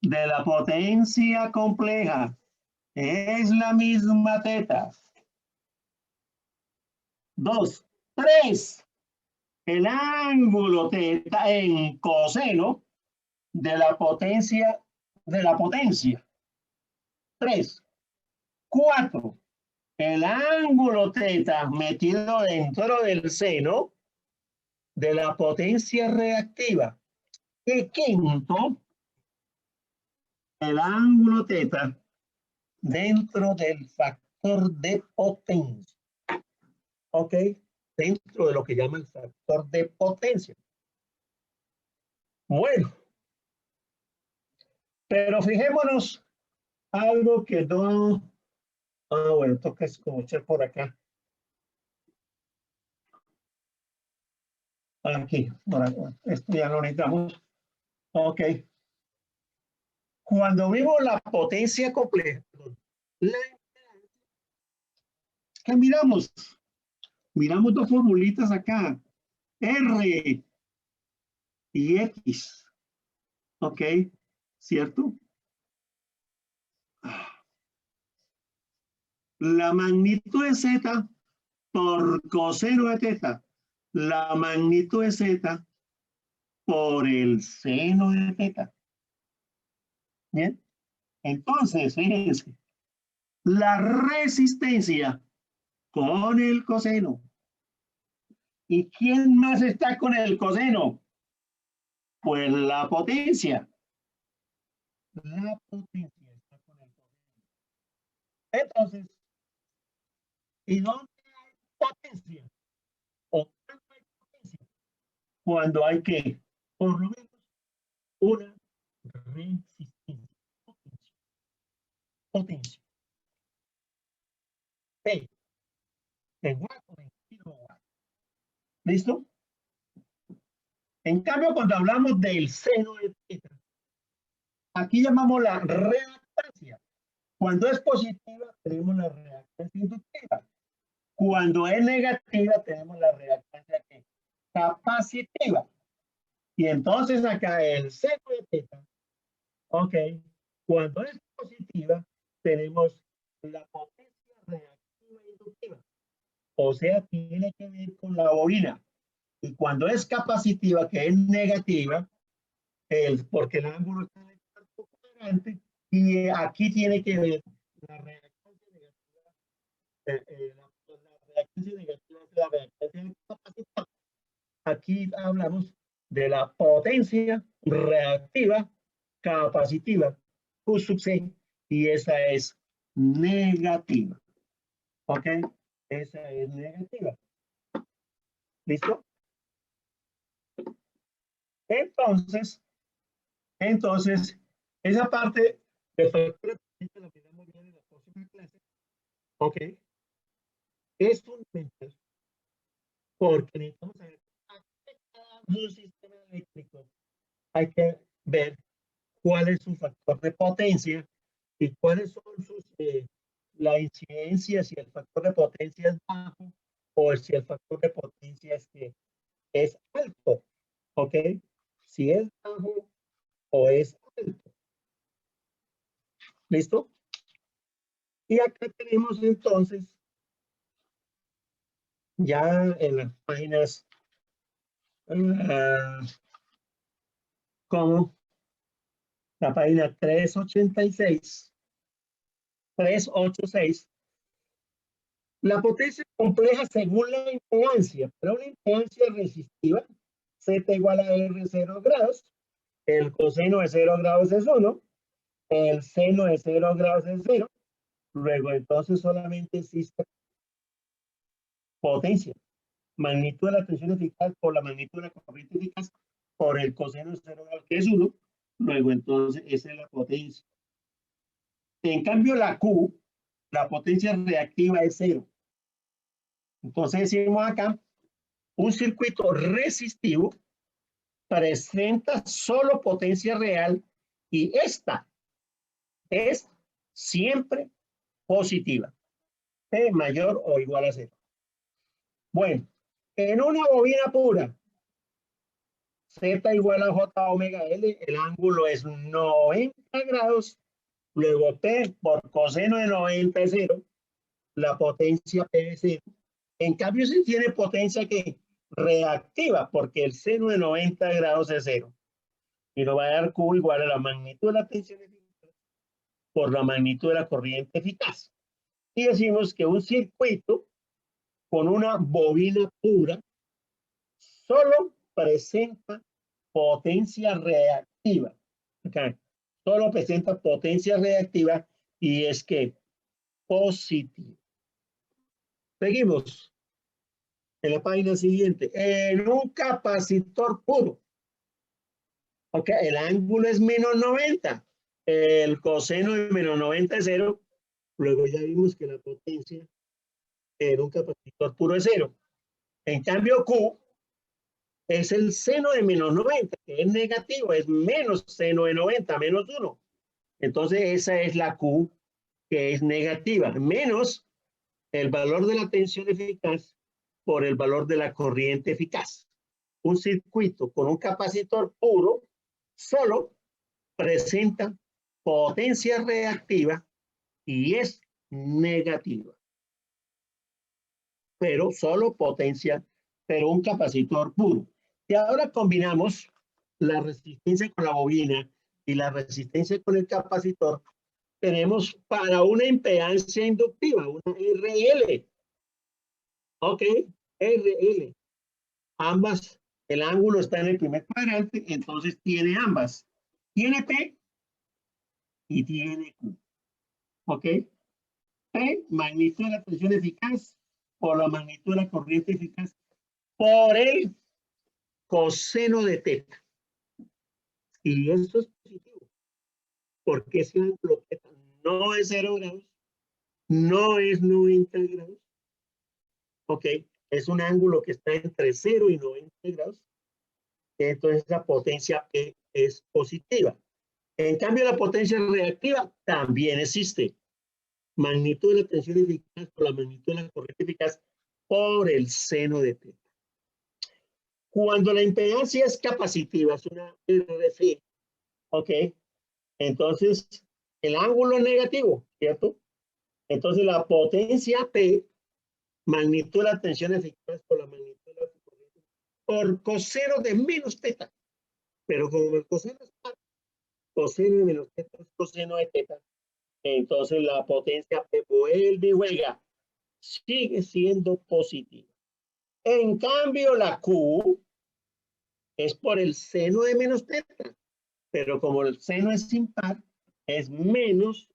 de la potencia compleja es la misma teta. 2. 3. El ángulo teta en coseno de la potencia 3. 4. El ángulo teta metido dentro del seno de la potencia reactiva. Y 5. El ángulo teta dentro del factor de potencia. ¿Ok? Dentro de lo que llama el factor de potencia. Bueno, pero fijémonos algo que no... bueno, toca escuchar por acá. Aquí, por acá. Esto ya lo necesitamos. Ok. Cuando vimos la potencia compleja, ¿qué miramos? Miramos dos formulitas acá. R y X. ¿Ok? ¿Cierto? La magnitud de Z por coseno de teta. La magnitud de Z por el seno de teta. Bien. Entonces, fíjense. La resistencia con el coseno. ¿Y quién más está con el coseno? Pues la potencia. La potencia está con el coseno. Entonces, ¿y dónde hay potencia? ¿O cuándo hay potencia? Cuando hay que, por lo menos, una resistencia. Potencia. P. De watt o de kilowatt. ¿Listo? En cambio, cuando hablamos del seno de teta, aquí llamamos la reactancia. Cuando es positiva, tenemos la reactancia inductiva. Cuando es negativa, tenemos la reactancia capacitiva. Y entonces acá el seno de teta, ok, cuando es positiva, tenemos la potencia reactiva inductiva. O sea, tiene que ver con la bobina. Y cuando es capacitiva, que es negativa, porque el ángulo está en el campo cuadrante, y aquí tiene que ver la reactancia negativa, la reactancia negativa es la reactancia capacitiva. Aquí hablamos de la potencia reactiva capacitiva, Q sub C, y esa es negativa. ¿Ok? Esa es negativa. ¿Listo? Entonces, esa parte de factor de la miramos bien en la próxima clase. ¿Ok? Es fundamental porque necesitamos saber un sistema eléctrico. Hay que ver cuál es su factor de potencia y cuáles son sus, la incidencia, si el factor de potencia es bajo o si el factor de potencia es alto. ¿Ok? Si es bajo o es alto. ¿Listo? Y acá tenemos entonces, ya en las páginas como la página 386, la potencia compleja según la impedancia, pero una impedancia resistiva, Z igual a R 0 grados, el coseno de 0 grados es 1, el seno de 0 grados es 0, luego entonces solamente existe potencia, magnitud de la tensión eficaz por la magnitud de la corriente eficaz por el coseno de 0 grados, que es 1, luego entonces esa es la potencia. En cambio la Q, la potencia reactiva es 0. Entonces decimos acá, un circuito resistivo presenta solo potencia real y esta es siempre positiva, P mayor o igual a 0. Bueno, en una bobina pura, Z igual a J omega L, el ángulo es 90 grados, luego P por coseno de 90 es 0, la potencia P es 0. En cambio, si tiene potencia que reactiva, porque el seno de 90 grados es 0. Y nos va a dar Q igual a la magnitud de la tensión eficaz por la magnitud de la corriente eficaz. Y decimos que un circuito con una bobina pura solo presenta potencia reactiva. Acá, solo presenta potencia reactiva y es que positiva. Seguimos en la página siguiente. En un capacitor puro, ok, el ángulo es menos 90. El coseno de menos 90 es 0. Luego ya vimos que la potencia en un capacitor puro es 0. En cambio, Q es el seno de menos 90, que es negativo, es menos seno de 90, menos 1. Entonces, esa es la Q que es negativa, menos el valor de la tensión eficaz por el valor de la corriente eficaz. Un circuito con un capacitor puro solo presenta potencia reactiva y es negativa. Pero solo potencia, pero un capacitor puro. Y ahora combinamos la resistencia con la bobina y la resistencia con el capacitor. Tenemos para una impedancia inductiva, una RL. Ok, RL. Ambas, el ángulo está en el primer cuadrante, entonces tiene ambas. Tiene P y tiene Q. Ok. P, magnitud de la tensión eficaz por la magnitud de la corriente eficaz por el coseno de teta. Y esto es positivo, porque ese ángulo teta no es 0 grados, no es 90 grados. Ok, es un ángulo que está entre 0 y 90 grados. Entonces la potencia P es positiva. En cambio, la potencia reactiva también existe. Magnitud de la tensión eficaz por la magnitud de la corriente eficaz por el seno de teta. Cuando la impedancia es capacitiva, es una RC, ok, entonces el ángulo es negativo, ¿cierto? Entonces la potencia P, magnitud de la tensión eficaz por la magnitud de la corriente, por coseno de menos teta. Pero como el coseno es coseno de menos teta es coseno de teta, entonces la potencia P vuelve y juega, sigue siendo positiva. En cambio, la Q es por el seno de menos teta, pero como el seno es impar, es menos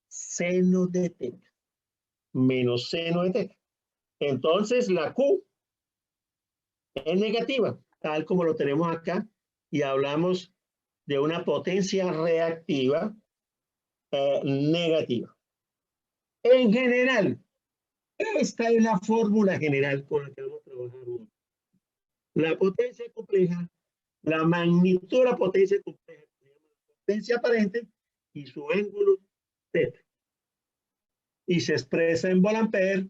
seno de teta, menos seno de teta. Entonces, la Q es negativa, tal como lo tenemos acá, y hablamos de una potencia reactiva negativa. En general, esta es la fórmula general con la que vamos a trabajar hoy. La potencia compleja, la magnitud de la potencia compleja, potencia aparente y su ángulo θ. Y se expresa en Volampere,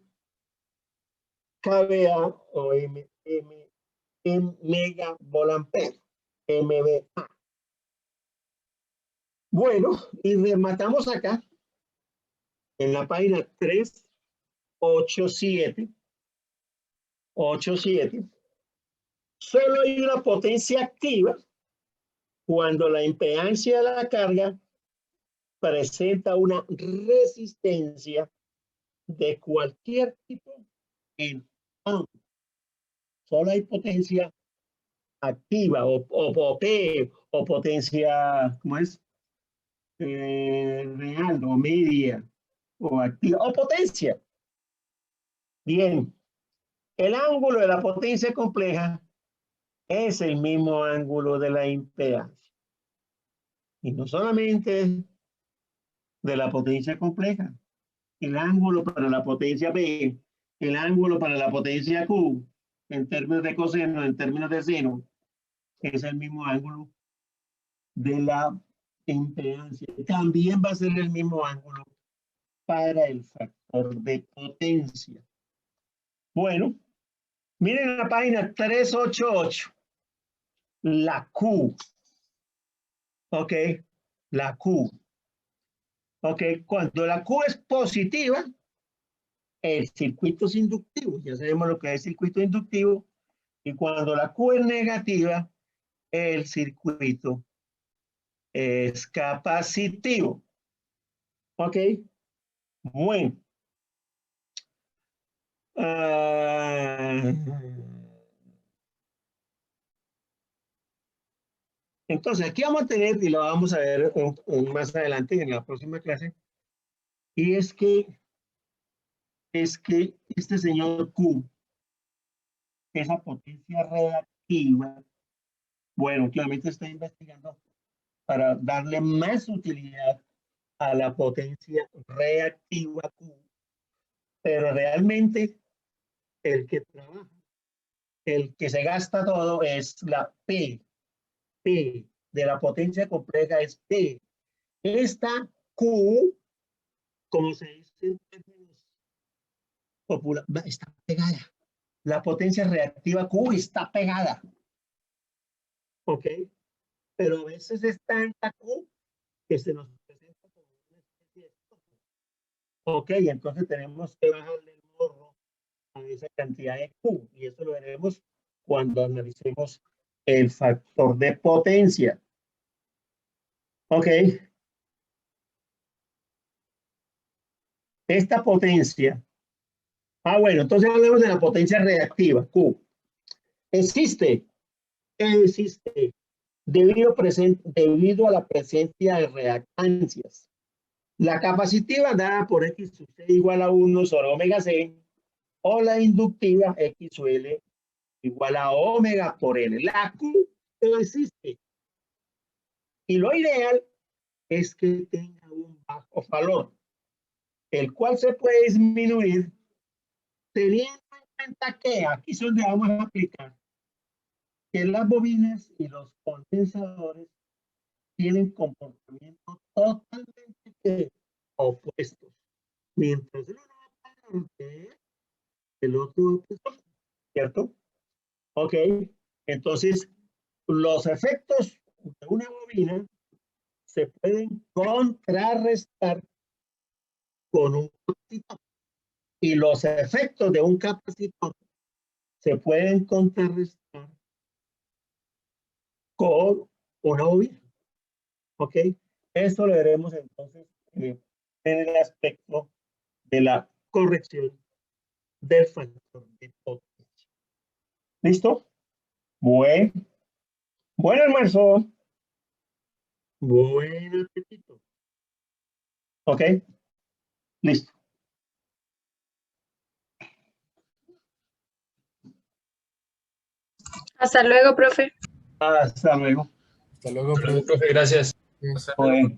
kVA o en megavolampere, MVA. Bueno, y rematamos acá en la página 387. Solo hay una potencia activa cuando la impedancia de la carga presenta una resistencia de cualquier tipo en A. Solo hay potencia activa o P o potencia, ¿cómo es? Real o media o activa o potencia. Bien, el ángulo de la potencia compleja es el mismo ángulo de la impedancia. Y no solamente de la potencia compleja, el ángulo para la potencia P, el ángulo para la potencia Q, en términos de coseno, en términos de seno, es el mismo ángulo de la impedancia. También va a ser el mismo ángulo para el factor de potencia. Bueno, miren la página 388. la Q. Ok, la Q. Ok, cuando la Q es positiva, el circuito es inductivo. Ya sabemos lo que es circuito inductivo. Y cuando la Q es negativa, el circuito es capacitivo. Ok, bueno. Entonces, aquí vamos a tener, y lo vamos a ver más adelante en la próxima clase, y es que este señor Q, esa potencia reactiva, bueno, últimamente estoy investigando para darle más utilidad a la potencia reactiva Q, pero realmente el que trabaja, el que se gasta todo es la P de la potencia compleja es P. Esta Q, como se dice en términos populares, está pegada. La potencia reactiva Q está pegada. ¿Ok? Pero a veces es tanta Q que se nos presenta como una especie de toque. Ok, entonces tenemos que bajarle el morro a esa cantidad de Q. Y eso lo veremos cuando analicemos el factor de potencia. Ok. Esta potencia. Bueno, entonces hablemos de la potencia reactiva, Q. Existe debido a la presencia de reactancias. La capacitiva dada por X sub C igual a 1 sobre omega C, o la inductiva X sub L igual a omega por L. La Q no existe. Y lo ideal es que tenga un bajo valor, el cual se puede disminuir teniendo en cuenta que aquí es donde vamos a aplicar que las bobinas y los condensadores tienen comportamientos totalmente opuestos. Mientras uno va para adelante, el otro va para atrás, ¿cierto? Ok, entonces los efectos de una bobina se pueden contrarrestar con un capacitor y los efectos de un capacitor se pueden contrarrestar con una bobina. ¿Ok? Eso lo veremos entonces en el aspecto de la corrección del factor de potencia. ¿Listo? Buen almuerzo. Buen apetito. ¿Ok? Listo. Hasta luego, profe. Hasta luego. Hasta luego, profe. Gracias. Bueno.